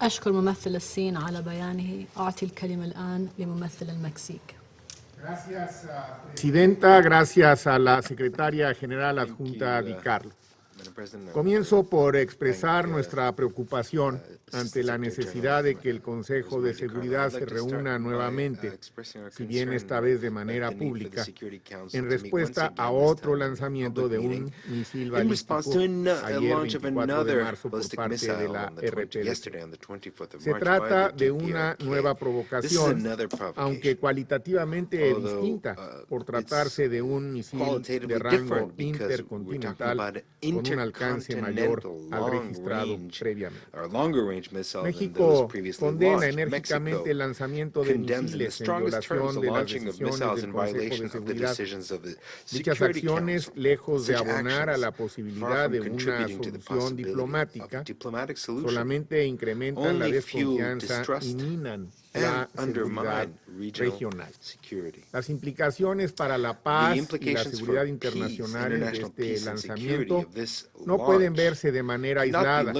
أشكر ممثل الصين على بيانه. أعطي الكلمة الآن لممثل المكسيك. Gracias, Presidenta. Gracias a la Secretaria General Adjunta DiCarlo. Comienzo por expresar nuestra preocupación ante la necesidad de que el Consejo de Seguridad se reúna nuevamente, si bien esta vez de manera pública, en respuesta a otro lanzamiento de un misil balístico ayer 24 de marzo por parte de la RPDC. Se trata de una nueva provocación, aunque cualitativamente distinta, por tratarse de un misil de rango intercontinental con un alcance mayor al registrado previamente. México condena enérgicamente el lanzamiento de misiles en violación de las decisiones del Consejo de Seguridad. Dichas acciones, lejos de abonar a la posibilidad de una solución diplomática, solamente incrementan la desconfianza y minan la seguridad regional. Las implicaciones para la paz y la seguridad internacional de este lanzamiento no pueden verse de manera aislada.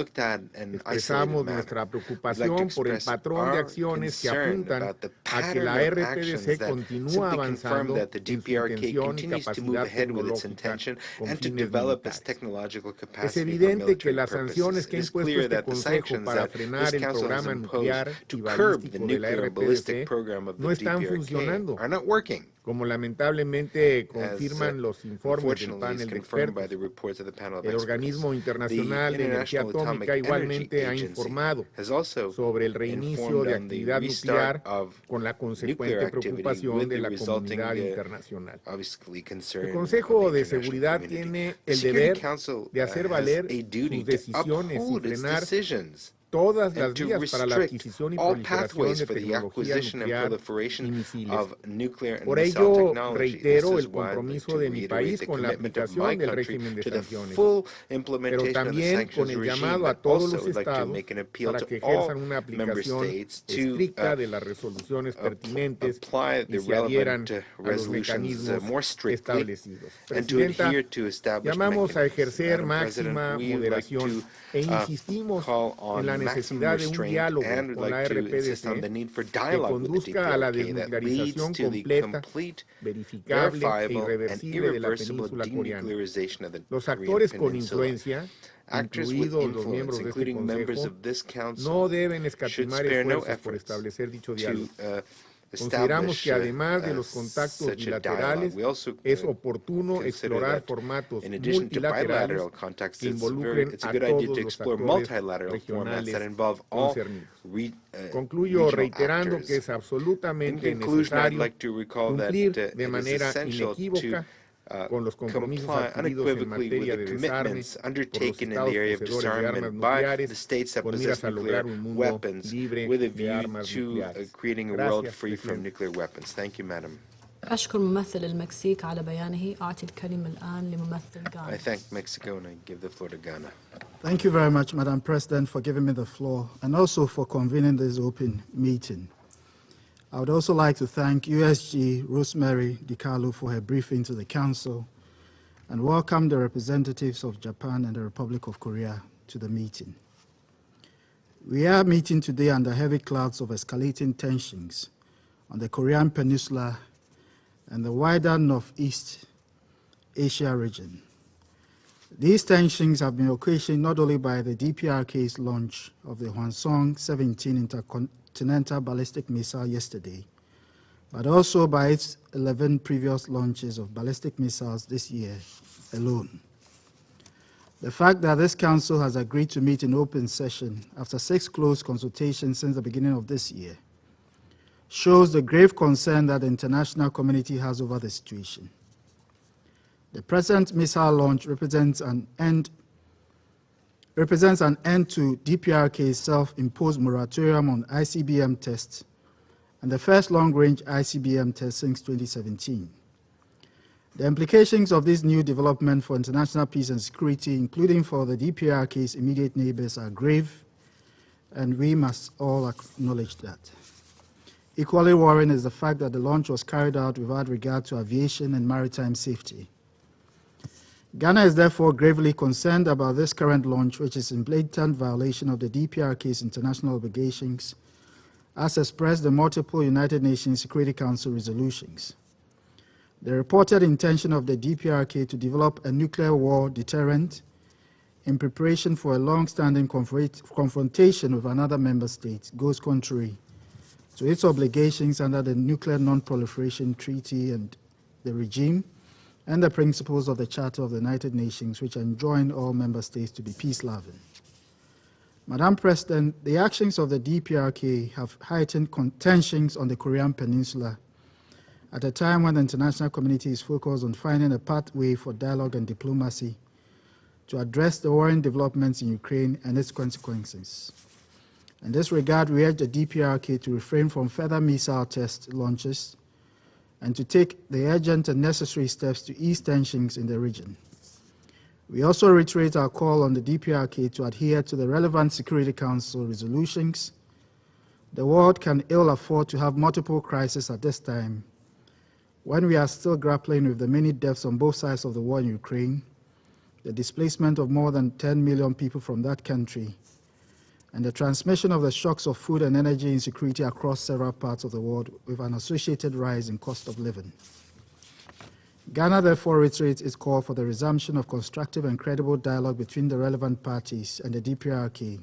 Expresamos nuestra preocupación por el patrón de acciones que apuntan a que la RPDC continúa avanzando en su intención y capacidad tecnológica con fines militares. Es evidente que las sanciones que ha impuesto este Consejo para frenar el programa nuclear y balístico de la RPDC no están funcionando, como lamentablemente confirman los informes del panel de expertos. El Organismo Internacional de Energía Atómica igualmente ha informado sobre el reinicio de actividad nuclear con la consecuente preocupación de la comunidad internacional. El Consejo de Seguridad tiene el deber de hacer valer sus decisiones y frenar todas las vías para la adquisición y proliferación de tecnología nuclear y misiles. Por ello, reitero el compromiso de mi país con la aplicación del régimen de sanciones, pero también con el llamado a todos los estados para que ejerzan una aplicación estricta de las resoluciones pertinentes y se adhieran a los mecanismos establecidos. Presidenta, llamamos a ejercer máxima moderación e insistimos en la necesidad de un diálogo con la RPDC que conduzca a la desnuclearización completa, verificable e irreversible de la península coreana. Los actores con influencia, incluidos los miembros de este Consejo, no deben escatimar esfuerzos por establecer dicho diálogo. Consideramos que además de los contactos bilaterales, es oportuno explorar formatos multilaterales que involucren a todos los actores regionales concernidos. Concluyo reiterando que es absolutamente necesario cumplir de manera inequívoca con los compromisos adquiridos en materia de desarme por los estados poseedores de armas nucleares con miras a lograr un mundo libre de armas nucleares. Gracias, Presidente. أشكر ممثل المكسيك على بيانه. أعطي الكلمة الآن لممثل غانا. I thank Mexico and I give the floor to Ghana. Thank you very much, Madam President, for giving me the floor and also for convening this open meeting. I would also like to thank USG Rosemary DiCarlo for her briefing to the Council and welcome the representatives of Japan and the Republic of Korea to the meeting. We are meeting today under heavy clouds of escalating tensions on the Korean Peninsula and the wider Northeast Asia region. These tensions have been occasioned not only by the DPRK's launch of the Hwasong-17 intercontinental ballistic missile yesterday, but also by its 11 previous launches of ballistic missiles this year alone. The fact that this Council has agreed to meet in open session after 6 close consultations since the beginning of this year shows the grave concern that the international community has over the situation. The present missile launch represents an end to DPRK's self-imposed moratorium on ICBM tests and the first long-range ICBM test since 2017. The implications of this new development for international peace and security, including for the DPRK's immediate neighbors, are grave, and we must all acknowledge that. Equally worrying is the fact that the launch was carried out without regard to aviation and maritime safety. Ghana is therefore gravely concerned about this current launch, which is in blatant violation of the DPRK's international obligations, as expressed in multiple United Nations Security Council resolutions. The reported intention of the DPRK to develop a nuclear war deterrent in preparation for a long-standing confrontation with another member state goes contrary to its obligations under the Nuclear Non-Proliferation Treaty and the regime and the principles of the Charter of the United Nations, which enjoin all member states to be peace-loving. Madam President, the actions of the DPRK have heightened tensions on the Korean Peninsula at a time when the international community is focused on finding a pathway for dialogue and diplomacy to address the worrying developments in Ukraine and its consequences. In this regard, we urge the DPRK to refrain from further missile test launches and to take the urgent and necessary steps to ease tensions in the region. We also reiterate our call on the DPRK to adhere to the relevant Security Council resolutions. The world can ill afford to have multiple crises at this time, when we are still grappling with the many deaths on both sides of the war in Ukraine, the displacement of more than 10 million people from that country, and the transmission of the shocks of food and energy insecurity across several parts of the world with an associated rise in cost of living. Ghana therefore reiterates its call for the resumption of constructive and credible dialogue between the relevant parties and the DPRK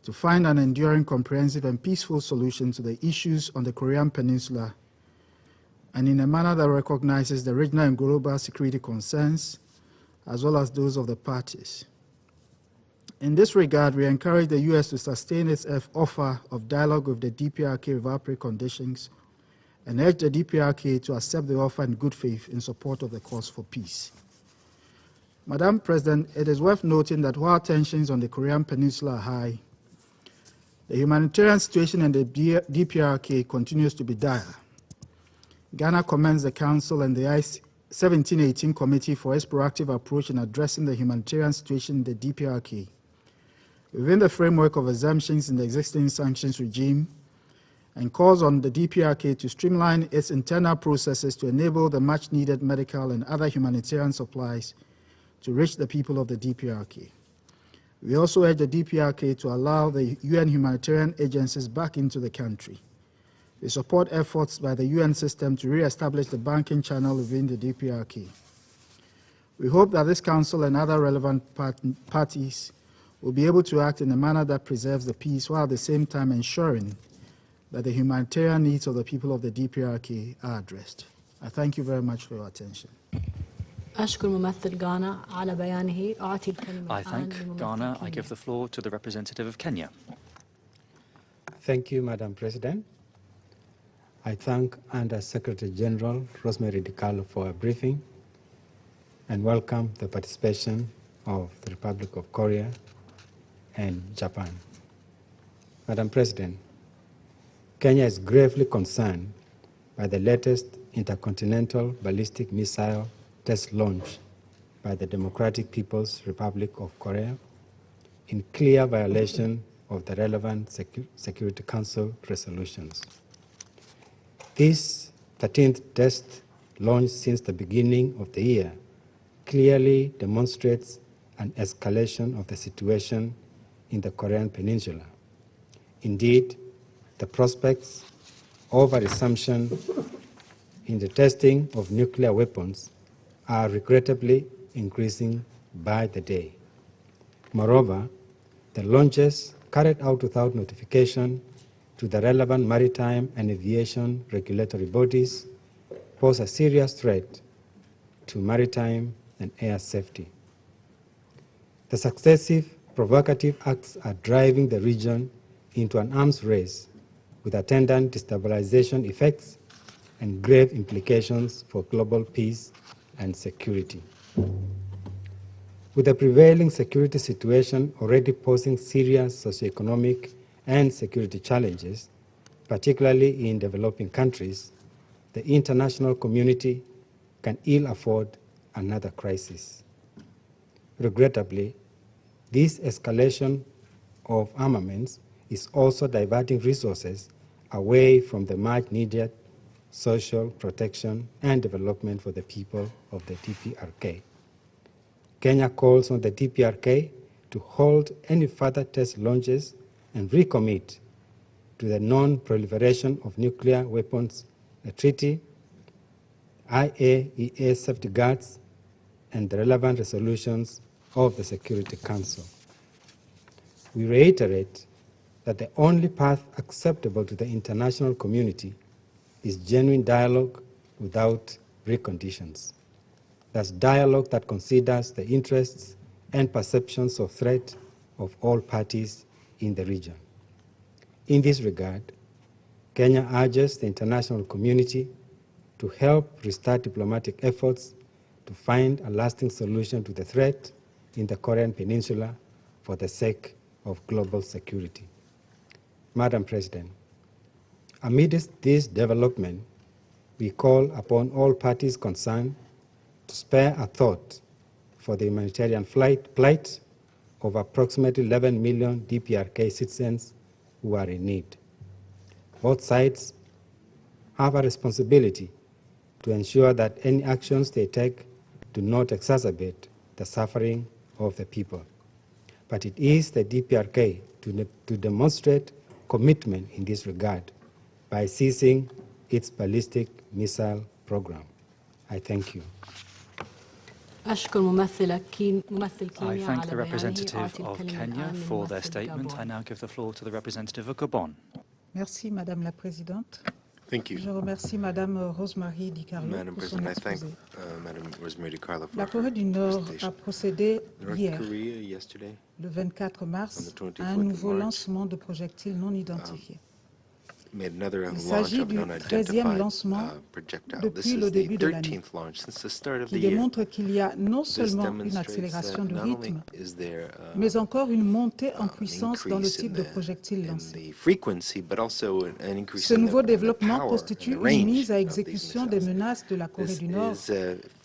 to find an enduring, comprehensive and peaceful solution to the issues on the Korean Peninsula, and in a manner that recognizes the regional and global security concerns, as well as those of the parties. In this regard, we encourage the U.S. to sustain its offer of dialogue with the DPRK without preconditions, and urge the DPRK to accept the offer in good faith in support of the cause for peace. Madam President, it is worth noting that while tensions on the Korean Peninsula are high, the humanitarian situation in the DPRK continues to be dire. Ghana commends the Council and the 1718 Committee for its proactive approach in addressing the humanitarian situation in the DPRK within the framework of exemptions in the existing sanctions regime, and calls on the DPRK to streamline its internal processes to enable the much-needed medical and other humanitarian supplies to reach the people of the DPRK. We also urge the DPRK to allow the UN humanitarian agencies back into the country. We support efforts by the UN system to re-establish the banking channel within the DPRK. We hope that this Council and other relevant parties will be able to act in a manner that preserves the peace while at the same time ensuring that the humanitarian needs of the people of the DPRK are addressed. I thank you very much for your attention. I thank Ghana. I give the floor to the representative of Kenya. Thank you, Madam President. I thank Under Secretary General Rosemary DiCarlo for her briefing and welcome the participation of the Republic of Korea and Japan. Madam President, Kenya is gravely concerned by the latest intercontinental ballistic missile test launch by the Democratic People's Republic of Korea in clear violation of the relevant Security Council resolutions. This 13th test launched since the beginning of the year clearly demonstrates an escalation of the situation in the Korean Peninsula. Indeed, the prospects of a resumption in the testing of nuclear weapons are regrettably increasing by the day. Moreover, the launches carried out without notification to the relevant maritime and aviation regulatory bodies pose a serious threat to maritime and air safety. The successive provocative acts are driving the region into an arms race with attendant destabilization effects and grave implications for global peace and security. With the prevailing security situation already posing serious socioeconomic and security challenges, particularly in developing countries, the international community can ill afford another crisis. Regrettably, this escalation of armaments is also diverting resources away from the much-needed social protection and development for the people of the DPRK. Kenya calls on the DPRK to hold any further test launches and recommit to the non-proliferation of nuclear weapons treaty, IAEA safeguards, and the relevant resolutions of the Security Council. We reiterate that the only path acceptable to the international community is genuine dialogue without preconditions. That's dialogue that considers the interests and perceptions of threat of all parties in the region. In this regard, Kenya urges the international community to help restart diplomatic efforts to find a lasting solution to the threat in the Korean Peninsula for the sake of global security. Madam President, amidst this development, we call upon all parties concerned to spare a thought for the humanitarian plight of approximately 11 million DPRK citizens who are in need. Both sides have a responsibility to ensure that any actions they take do not exacerbate the suffering of the people. But it is the DPRK to demonstrate commitment in this regard by ceasing its ballistic missile program. I thank you. I thank the representative of Kenya for their statement. I now give the floor to the representative of Gabon. Merci, Madame la Présidente. Thank you. Je remercie Madame Rosemary DiCarlo Madam pour son President, I thank exposé. Madam Rosemary DiCarlo for La Corée du her Nord a presentation. procédé North hier, Korea yesterday, le 24 mars, on the à un 24th of nouveau March, lancement de projectiles non identifiés. made another Il launch s'agit of du an 13e unidentified lancement projectile. This depuis is le the début de l'année, 13th launch since the start of qui the year. démontre qu'il y a non This seulement une demonstrates accélération that de not only rythme, is there mais encore une montée en an puissance dans le increase type in de projectiles lancés. the frequency, but also an increase Ce in nouveau the développement power and constitue the une range mise à of these exécution des missiles. menaces de la Corée This du Nord is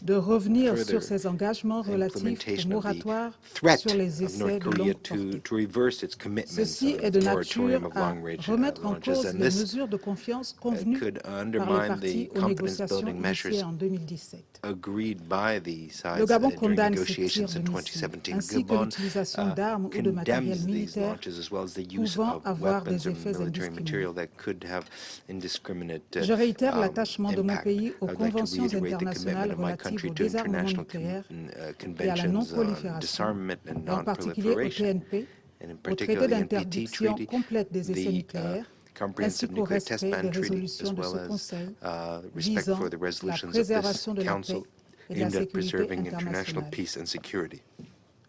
de revenir further sur ses engagements relatifs au implementation of the moratoire threat sur les of North essais de Korea longue to portée. reverse its commitments Ceci on est de its nature moratorium of à long-range remettre en launches, cause and les this mesures de confiance convenues could par les undermine parties the aux négociations confidence-building measures initiées en 2017. agreed by the Le sides Gabon during condamne ces tirs negotiations de in missiles, 2017. ainsi que Gabon l'utilisation d'armes ou de matériel condemns these militaire launches as well as the use pouvant of avoir weapons des or effets military indiscriminés. material that could have indiscriminate Je réitère l'attachement de mon impact. pays aux I would like to conventions reiterate the internationales commitment of my relatives country au to désarmement international nucléaire et à la conventions on non-prolifération, disarmament and et en particulier au non-proliferation, TNP, and in au traité particular the NPT d'interdiction treaty, complète des essais the nucléaires, ainsi comprehensive qu'au nuclear test respect ban des treaty, résolutions as de ce well as Conseil respect visant for the la resolutions of this préservation de la Council paix et de la aimed at sécurité preserving international internationale. peace and security.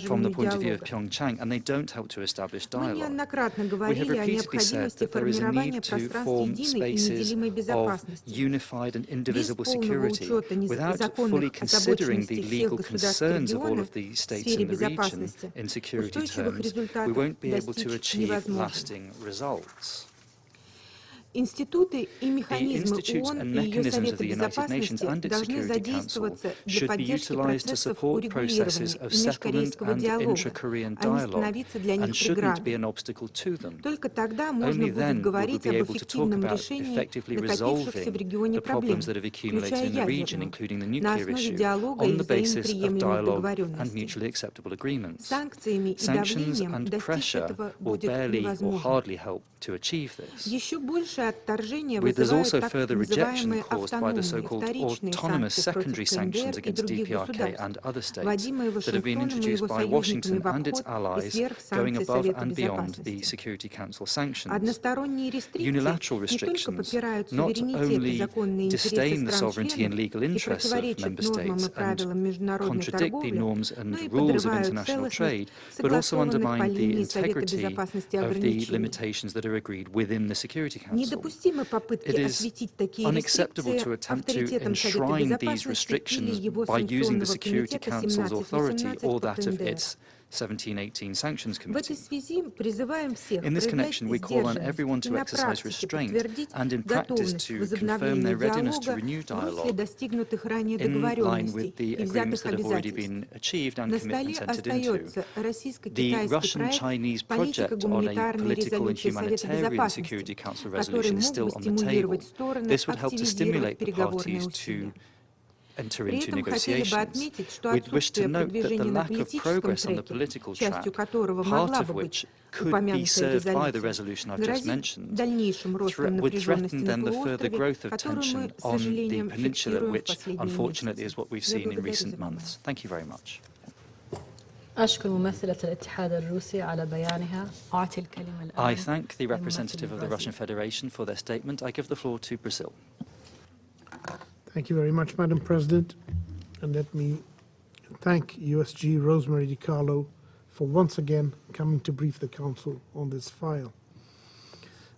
from the point of view of Pyeongchang, and they don't help to establish dialogue. We have repeatedly said that there is a need to form spaces of unified and indivisible security without fully considering the legal concerns of all of the states in the region in security terms. We won't be able to achieve lasting results. Институты и The механизмы institutes ООН and и ее mechanisms of Совета the United Nations Безопасности and its должны Security Council задействоваться для should be поддержки utilized to процессов support processes урегулирования of и settlement межкорейского and диалога, intra-Korean а не dialogue становиться для and них shouldn't be преградой. an obstacle to them. Только тогда можно Only будет then will we говорить be об able to talk эффективном about решении effectively накопившихся в resolving регионе the проблем, problems that have включая accumulated in the region, ядерную, including the на nuclear основе issue, диалога on и the basis of взаимоприемлемых dialogue and договоренностей. mutually acceptable agreements. Санкциями и Sanctions давлением and достичь pressure этого will будет barely or невозможно. hardly help to achieve this. Еще большее отторжение There's вызывают also так further rejection называемые caused by the автономные so-called вторичные autonomous санкции secondary против КНДР sanctions и against других DPRK государств, and other states вводимые that have been Вашингтоном и introduced его by союзниками Washington в and its обход и allies, сверх going санкций above Совета and beyond the Безопасности. Security Council sanctions. Односторонние рестрикции Unilateral не только restrictions попирают not суверенитет и only законные интересы disdain the sovereignty and стран-членов legal и interests of противоречат member нормам и states and правилам международной contradict the торговли, norms но and и rules of подрывают international целостность trade, but also согласованных по undermine the линии Совета integrity Безопасности of the ограничений. limitations that are agreed within the Security Council. Недопустимы попытки It is осветить такие unacceptable рестрикции to attempt to авторитетом Совета enshrine these Безопасности или restrictions его by using the санкционного Security комитета Council's authority 1718 or по that of КНДР. its 1718 Sanctions В этой Committee. связи призываем всех In this проявлять connection, we call on сдержанность everyone и to на exercise практике restraint подтвердить and in practice готовность к to confirm возобновлению their readiness to диалога renew в русле dialogue достигнутых ранее in line договоренностей with the и agreements взятых that have already обязательств. been achieved and На столе commitments entered into. остается The российско-китайский проект Russian-Chinese «Политика project on a гуманитарной political and резолюции Совета humanitarian Безопасности», Security Council который resolution is мог бы still on the table. стимулировать стороны This would help to активизировать stimulate the переговорные parties усилия. to enter При into этом хотели бы negotiations. отметить, что We'd wish to отсутствие note that the продвижения на lack of политическом progress on the треке, political частью track, которого part могла of бы быть which could be упомянутая served by the резолюция, resolution I've just грозит mentioned, дальнейшим ростом would напряженности threaten на then the further полуострове, growth of которую мы, tension к on the сожалению, peninsula, фиксируем в which последние unfortunately месяцы. is what we've Я seen in благодарю recent за внимание. months. Thank you very much. أشكر ممثلة الاتحاد الروسي على بيانها. أعطي الكلمة الآن I thank the representative of the Russian للبرازيل. Federation for their statement. I give the floor to Brazil. Thank you very much, Madam President. And let me thank USG Rosemary DiCarlo for once again coming to brief the Council on this file.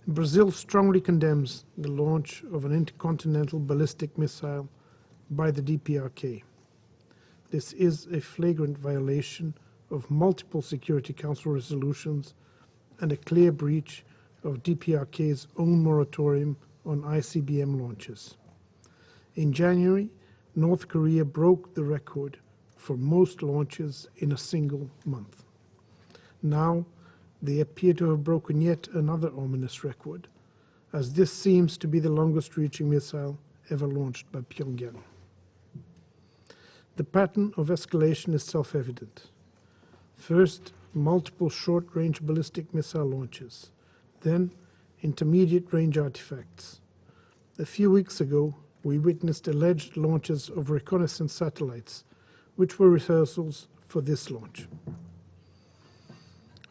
Brazil strongly condemns the launch of an intercontinental ballistic missile by the DPRK. This is a flagrant violation of multiple Security Council resolutions and a clear breach of DPRK's own moratorium on ICBM launches. In January, North Korea broke the record for most launches in a single month. Now, they appear to have broken yet another ominous record, as this seems to be the longest-reaching missile ever launched by Pyongyang. The pattern of escalation is self-evident. First, multiple short-range ballistic missile launches, then intermediate-range artifacts. A few weeks ago, we witnessed alleged launches of reconnaissance satellites, which were rehearsals for this launch.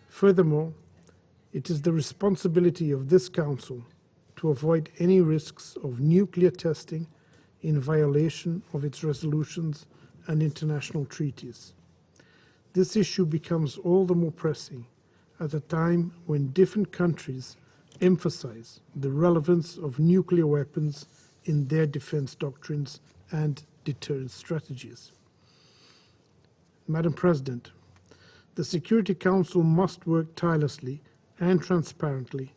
Furthermore, it is the responsibility of this Council to avoid any risks of nuclear testing in violation of its resolutions and international treaties. This issue becomes all the more pressing at a time when different countries emphasize the relevance of nuclear weapons in their defense doctrines and deterrence strategies. Madam President, the Security Council must work tirelessly and transparently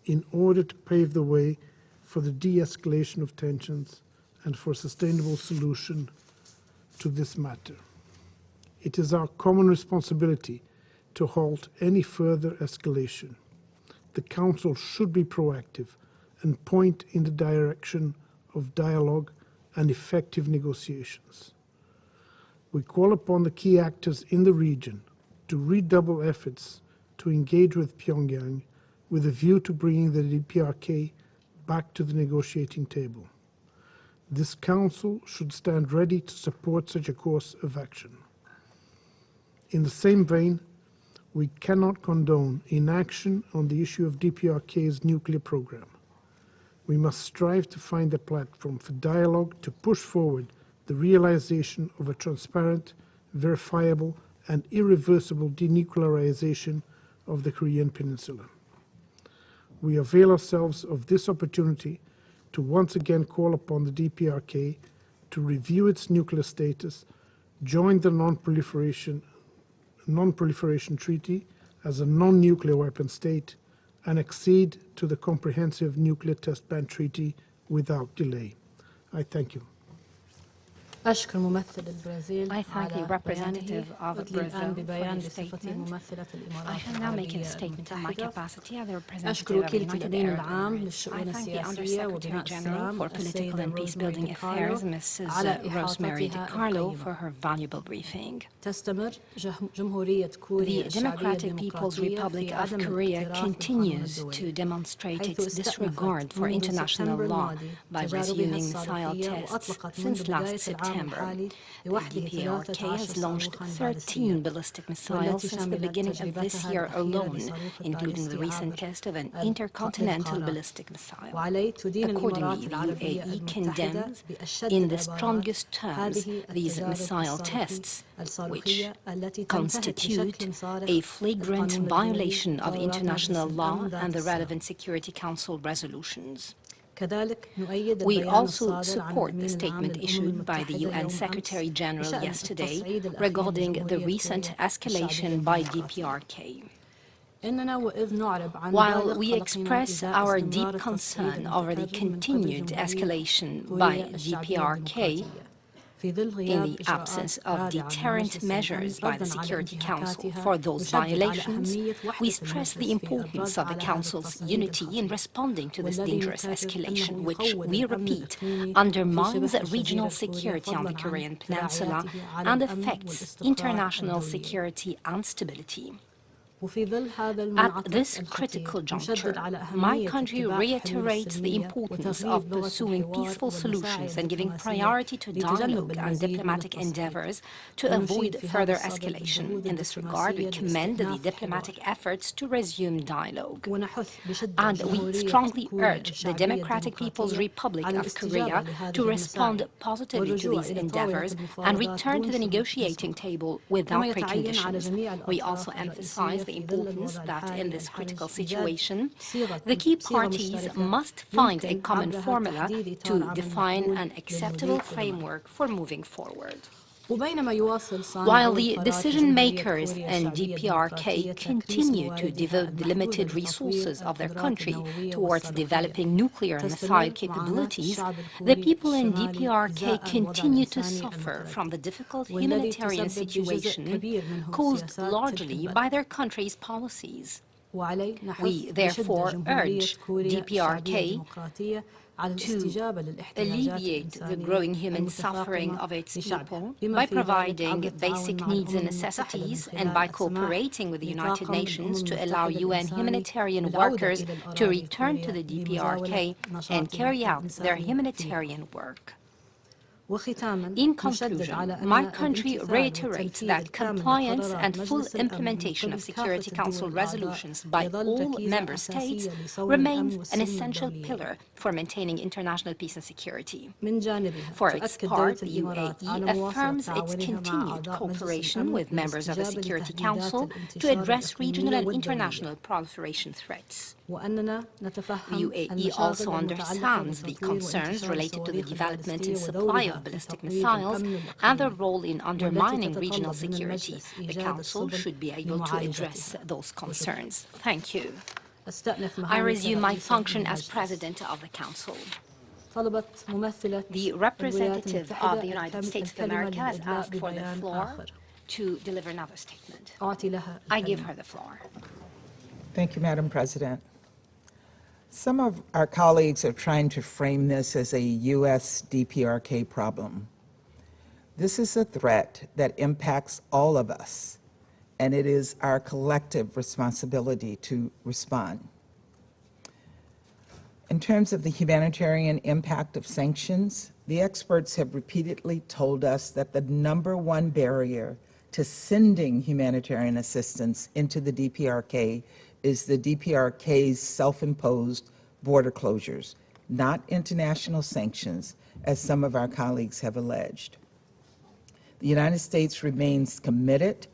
in order to pave the way for the de-escalation of tensions and for a sustainable solution to this matter. It is our common responsibility to halt any further escalation. The Council should be proactive and point in the direction of dialogue and effective negotiations. We call upon the key actors in the region to redouble efforts to engage with Pyongyang with a view to bringing the DPRK back to the negotiating table. This Council should stand ready to support such a course of action. In the same vein, we cannot condone inaction on the issue of DPRK's nuclear program. We must strive to find a platform for dialogue to push forward the realization of a transparent, verifiable, and irreversible denuclearization of the Korean Peninsula. We avail ourselves of this opportunity to once again call upon the DPRK to review its nuclear status, join the Non-Proliferation Treaty as a non-nuclear weapon state, and accede to the Comprehensive Nuclear Test Ban Treaty without delay. I thank you. I thank the representative of Brazil for his statement. I shall now make a statement in my capacity as the representative of the United Arab Emirates. I thank the Undersecretary General for Political and Peacebuilding Affairs, Mrs. Rosemary DiCarlo, for her valuable briefing. The Democratic People's Republic of Korea continues to demonstrate its disregard for international law by resuming missile tests since last September. The DPRK has launched 13 ballistic missiles since the beginning of this year alone, including the recent test of an intercontinental ballistic missile. Accordingly, the UAE condemns in the strongest terms these missile tests, which constitute a flagrant violation of international law and the relevant Security Council resolutions. We also support the statement issued by the UN Secretary General yesterday regarding the recent escalation by DPRK. While we express our deep concern over the continued escalation by DPRK, in the absence of deterrent measures by the Security Council for those violations, we stress the importance of the Council's unity in responding to this dangerous escalation, which, we repeat, undermines regional security on the Korean Peninsula and affects international security and stability. At this critical juncture, my country reiterates the importance of pursuing peaceful solutions and giving priority to dialogue and diplomatic endeavors to avoid further escalation. In this regard, we commend the diplomatic efforts to resume dialogue. And we strongly urge the Democratic People's Republic of Korea to respond positively to these endeavors and return to the negotiating table without preconditions. We also emphasize the importance that in this critical situation, the key parties must find a common formula to define an acceptable framework for moving forward. While the decision-makers in DPRK continue to devote the limited resources of their country towards developing nuclear and missile capabilities, the people in DPRK continue to suffer from the difficult humanitarian situation caused largely by their country's policies. We therefore urge DPRK to alleviate the growing human suffering of its people by providing basic needs and necessities and by cooperating with the United Nations to allow UN humanitarian workers to return to the DPRK and carry out their humanitarian work. In conclusion, my country reiterates that compliance and full implementation of Security Council resolutions by all member states remains an essential pillar for maintaining international peace and security. For its part, the UAE affirms its continued cooperation with members of the Security Council to address regional and international proliferation threats. The UAE also understands the concerns related to the development and supply of ballistic missiles and their role in undermining regional security. The Council should be able to address those concerns. Thank you. I resume my function as President of the Council. The representative of the United States of America has asked for the floor to deliver another statement. I give her the floor. Thank you, Madam President. Some of our colleagues are trying to frame this as a U.S. DPRK problem. This is a threat that impacts all of us, and it is our collective responsibility to respond. In terms of the humanitarian impact of sanctions, the experts have repeatedly told us that the #1 barrier to sending humanitarian assistance into the DPRK is the DPRK's self-imposed border closures, not international sanctions, as some of our colleagues have alleged. The United States remains committed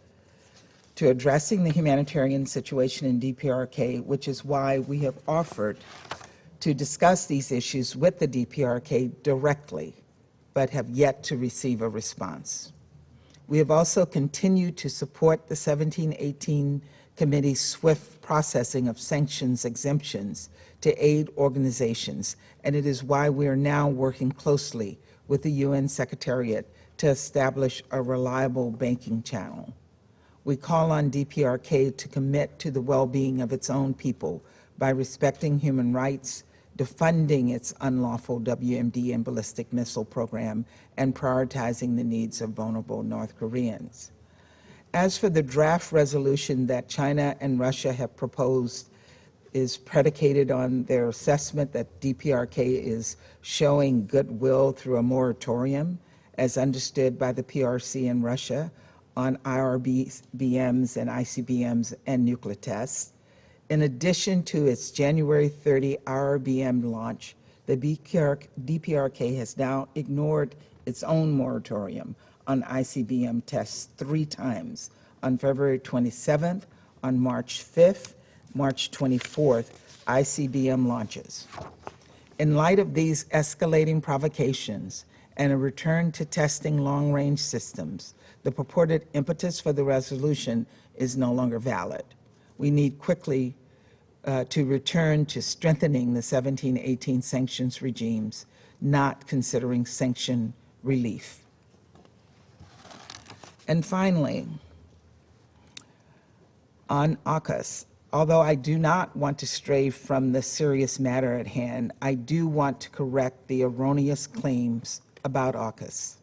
to addressing the humanitarian situation in DPRK, which is why we have offered to discuss these issues with the DPRK directly, but have yet to receive a response. We have also continued to support the 1718 Committee's swift processing of sanctions exemptions to aid organizations, and it is why we are now working closely with the UN Secretariat to establish a reliable banking channel. We call on DPRK to commit to the well-being of its own people by respecting human rights, defunding its unlawful WMD and ballistic missile program, and prioritizing the needs of vulnerable North Koreans. As for the draft resolution that China and Russia have proposed, is predicated on their assessment that DPRK is showing goodwill through a moratorium, as understood by the PRC in Russia, on IRBMs and ICBMs and nuclear tests. In addition to its January 30 IRBM launch, the DPRK has now ignored its own moratorium on ICBM tests 3 times, on February 27th, on March 5th, March 24th, ICBM launches. In light of these escalating provocations and a return to testing long-range systems, the purported impetus for the resolution is no longer valid. We need quickly to return to strengthening the 17-18 sanctions regimes, not considering sanction relief. And finally, on AUKUS, although I do not want to stray from the serious matter at hand, I do want to correct the erroneous claims about AUKUS.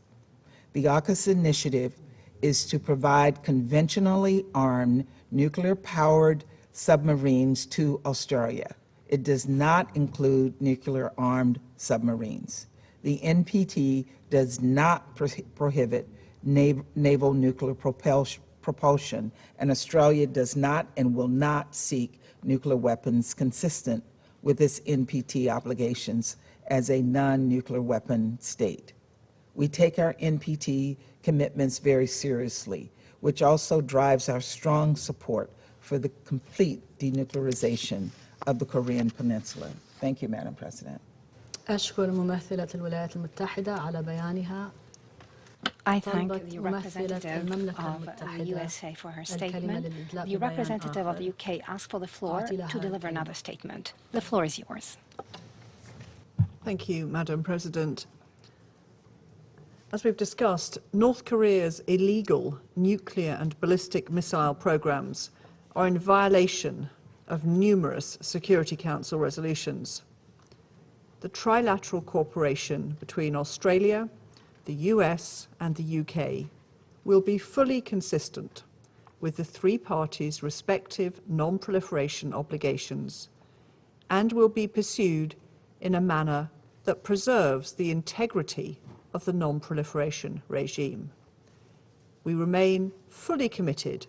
The AUKUS initiative is to provide conventionally armed nuclear-powered submarines to Australia. It does not include nuclear-armed submarines. The NPT does not prohibit naval nuclear propulsion, and Australia does not and will not seek nuclear weapons consistent with its NPT obligations as a non-nuclear weapon state. We take our NPT commitments very seriously, which also drives our strong support for the complete denuclearization of the Korean Peninsula. Thank you, Madam President. أشكر ممثلة الولايات المتحدة على بيانها. I thank the representative of the USA for her statement. The representative of the UK asked for the floor to deliver another statement. The floor is yours. Thank you, Madam President. As we've discussed, North Korea's illegal nuclear and ballistic missile programs are in violation of numerous Security Council resolutions. The trilateral cooperation between Australia, the US and the UK will be fully consistent with the 3 parties' respective non-proliferation obligations and will be pursued in a manner that preserves the integrity of the non-proliferation regime. We remain fully committed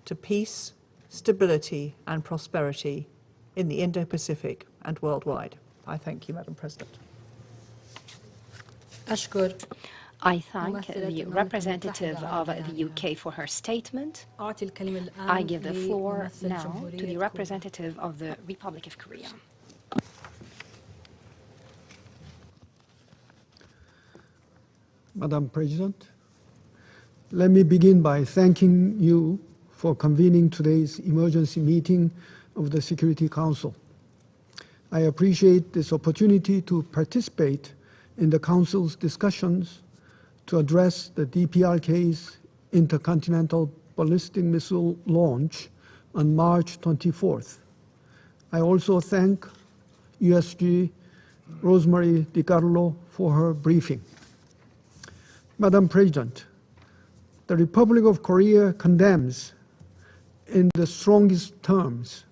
to peace, stability and prosperity in the Indo-Pacific and worldwide. I thank you, Madam President. أشكر I thank the representative of the UK for her statement. I give the floor now to the representative of the Republic of Korea. Madam President, let me begin by thanking you for convening today's emergency meeting of the Security Council. I appreciate this opportunity to participate in the Council's discussions to address the DPRK's intercontinental ballistic missile launch on March 24th. I also thank USG Rosemary DiCarlo for her briefing. Madam President, the Republic of Korea condemns in the strongest terms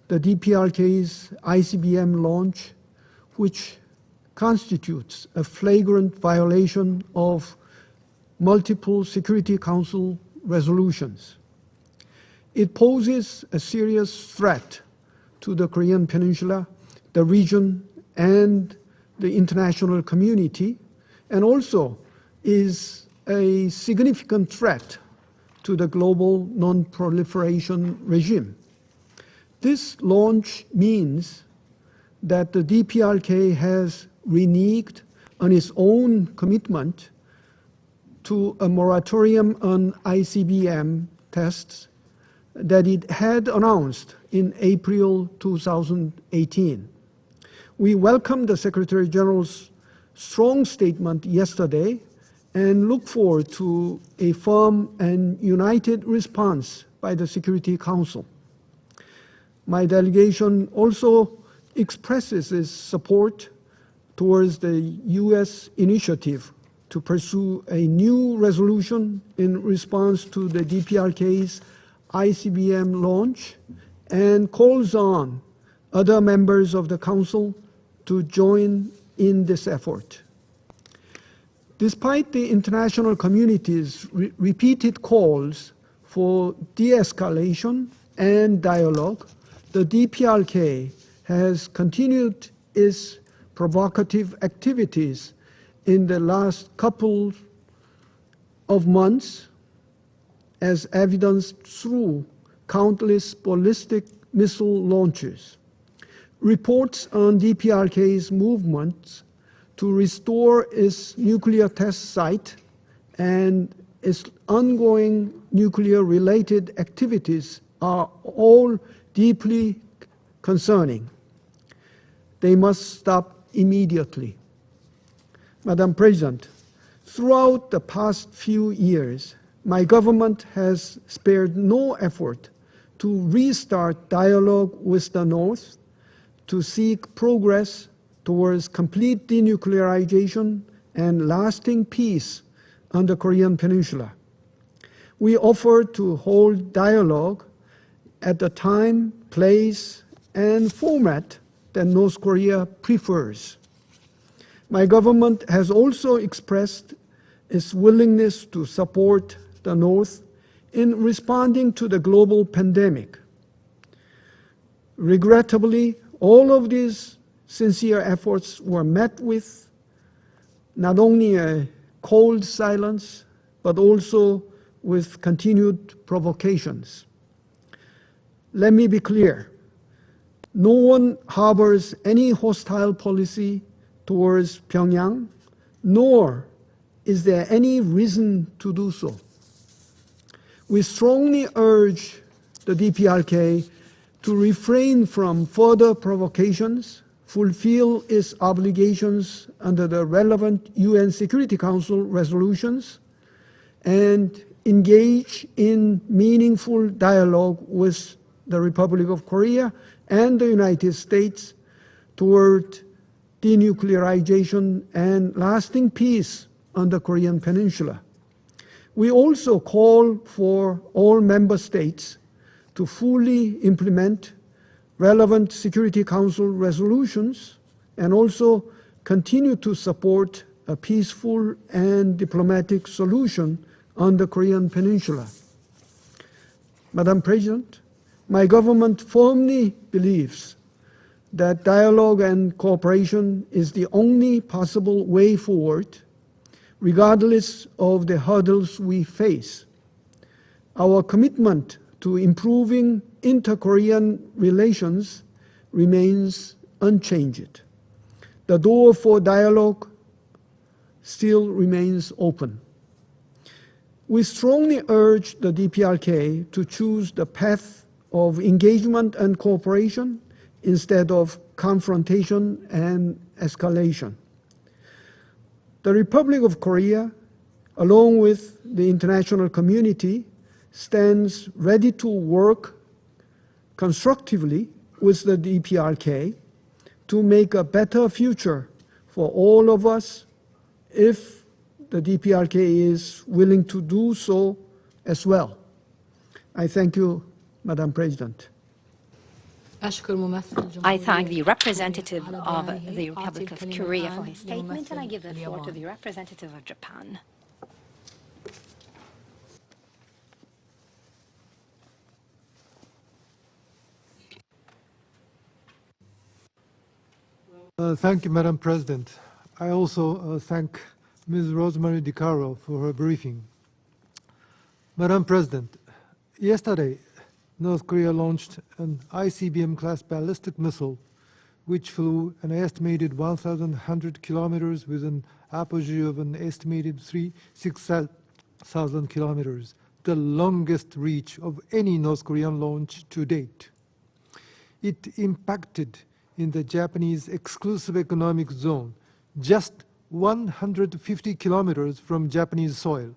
the DPRK's ICBM launch, which constitutes a flagrant violation of multiple Security Council resolutions. It poses a serious threat to the Korean Peninsula, the region, and the international community, and also is a significant threat to the global non-proliferation regime. This launch means that the DPRK has reneged on its own commitment to a moratorium on ICBM tests that it had announced in April 2018. We welcome the Secretary General's strong statement yesterday and look forward to a firm and united response by the Security Council. My delegation also expresses its support towards the U.S. initiative to pursue a new resolution in response to the DPRK's ICBM launch and calls on other members of the Council to join in this effort. Despite the international community's repeated calls for de-escalation and dialogue, the DPRK has continued its provocative activities in the last couple of months, as evidenced through countless ballistic missile launches. Reports on DPRK's movements to restore its nuclear test site and its ongoing nuclear-related activities are all deeply concerning. They must stop immediately. Madam President, throughout the past few years, my government has spared no effort to restart dialogue with the North, to seek progress towards complete denuclearization and lasting peace on the Korean Peninsula. We offer to hold dialogue at the time, place, and format that North Korea prefers. My government has also expressed its willingness to support the North in responding to the global pandemic. Regrettably, all of these sincere efforts were met with not only a cold silence, but also with continued provocations. Let me be clear. No one harbors any hostile policy towards Pyongyang, nor is there any reason to do so. We strongly urge the DPRK to refrain from further provocations, fulfill its obligations under the relevant UN Security Council resolutions, and engage in meaningful dialogue with the Republic of Korea and the United States toward denuclearization and lasting peace on the Korean Peninsula. We also call for all member states to fully implement relevant Security Council resolutions and also continue to support a peaceful and diplomatic solution on the Korean Peninsula. Madam President, my government firmly believes that dialogue and cooperation is the only possible way forward, regardless of the hurdles we face. Our commitment to improving inter-Korean relations remains unchanged. The door for dialogue still remains open. We strongly urge the DPRK to choose the path of engagement and cooperation instead of confrontation and escalation. The Republic of Korea, along with the international community, stands ready to work constructively with the DPRK to make a better future for all of us if the DPRK is willing to do so as well. I thank you, Madam President. I thank the representative of the Republic of Korea for his statement, and I give the floor to the representative of Japan. Thank you, Madam President. I also thank Ms. Rosemary DiCarlo for her briefing. Madam President, yesterday, North Korea launched an ICBM-class ballistic missile, which flew an estimated 1,100 kilometers with an apogee of an estimated 6,000 kilometers the longest reach of any North Korean launch to date. It impacted in the Japanese exclusive economic zone, just 150 kilometers from Japanese soil.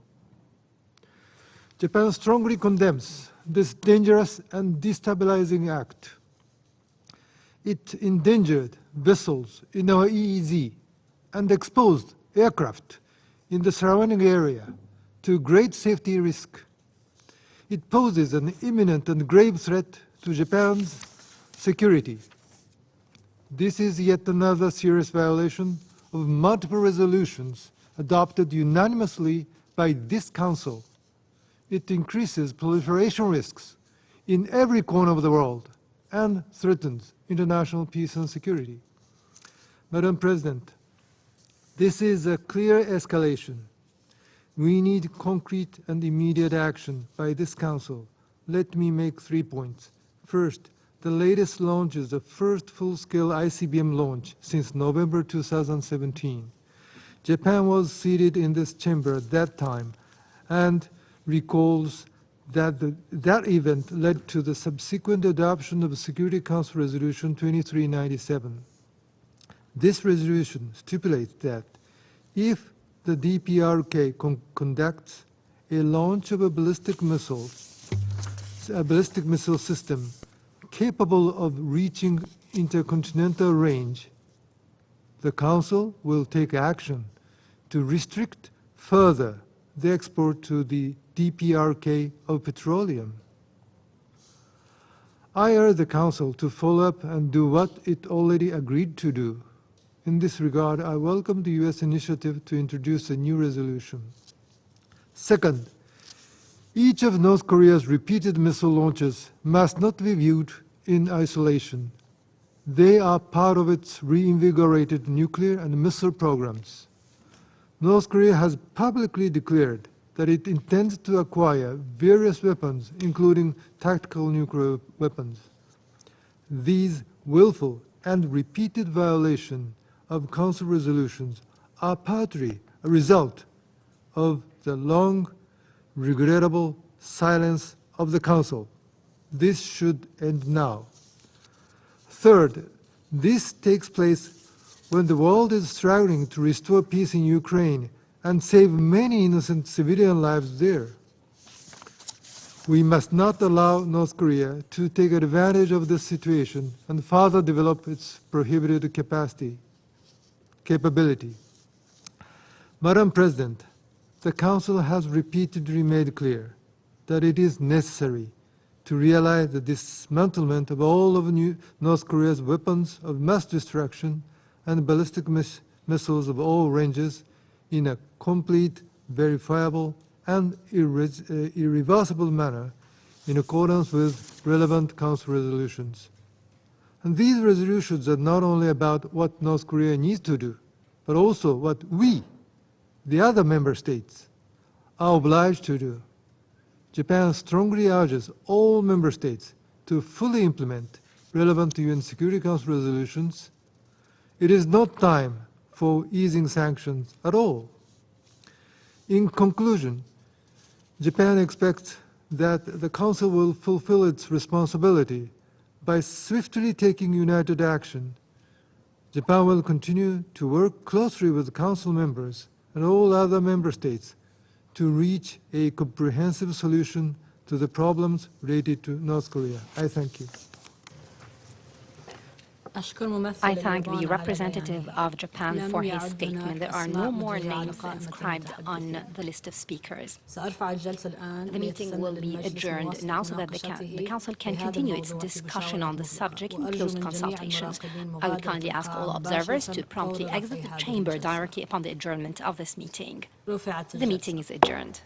Japan strongly condemns this dangerous and destabilizing act. It endangered vessels in our EEZ and exposed aircraft in the surrounding area to great safety risk. It poses an imminent and grave threat to Japan's security. This is yet another serious violation of multiple resolutions adopted unanimously by this Council. It increases proliferation risks in every corner of the world and threatens international peace and security. Madam President, this is a clear escalation. We need concrete and immediate action by this Council. Let me make 3 points. First, the latest launch is the first full-scale ICBM launch since November 2017. Japan was seated in this chamber at that time and recalls that that event led to the subsequent adoption of Security Council Resolution 2397. This resolution stipulates that if the DPRK conducts a launch of a ballistic missile system capable of reaching intercontinental range, the Council will take action to restrict further the export to the DPRK of petroleum. I urge the Council to follow up and do what it already agreed to do. In this regard, I welcome the U.S. initiative to introduce a new resolution. Second, each of North Korea's repeated missile launches must not be viewed in isolation. They are part of its reinvigorated nuclear and missile programs. North Korea has publicly declared that it intends to acquire various weapons, including tactical nuclear weapons. These willful and repeated violations of Council resolutions are partly a result of the long, regrettable silence of the Council. This should end now. Third, this takes place when the world is struggling to restore peace in Ukraine and save many innocent civilian lives there. We must not allow North Korea to take advantage of this situation and further develop its prohibited capability. Madam President, the Council has repeatedly made clear that it is necessary to realize the dismantlement of all of North Korea's weapons of mass destruction and ballistic missiles of all ranges in a complete, verifiable, and irreversible manner in accordance with relevant Council resolutions. And these resolutions are not only about what North Korea needs to do, but also what we, the other member states, are obliged to do. Japan strongly urges all member states to fully implement relevant UN Security Council resolutions. It is not time for easing sanctions at all. In conclusion, Japan expects that the Council will fulfill its responsibility by swiftly taking united action. Japan will continue to work closely with the Council members and all other member states to reach a comprehensive solution to the problems related to North Korea. I thank you. I thank the representative of Japan for his statement. There are no more names inscribed on the list of speakers. The meeting will be adjourned now so that the Council can continue its discussion on the subject in closed consultations. I would kindly ask all observers to promptly exit the chamber directly upon the adjournment of this meeting. The meeting is adjourned.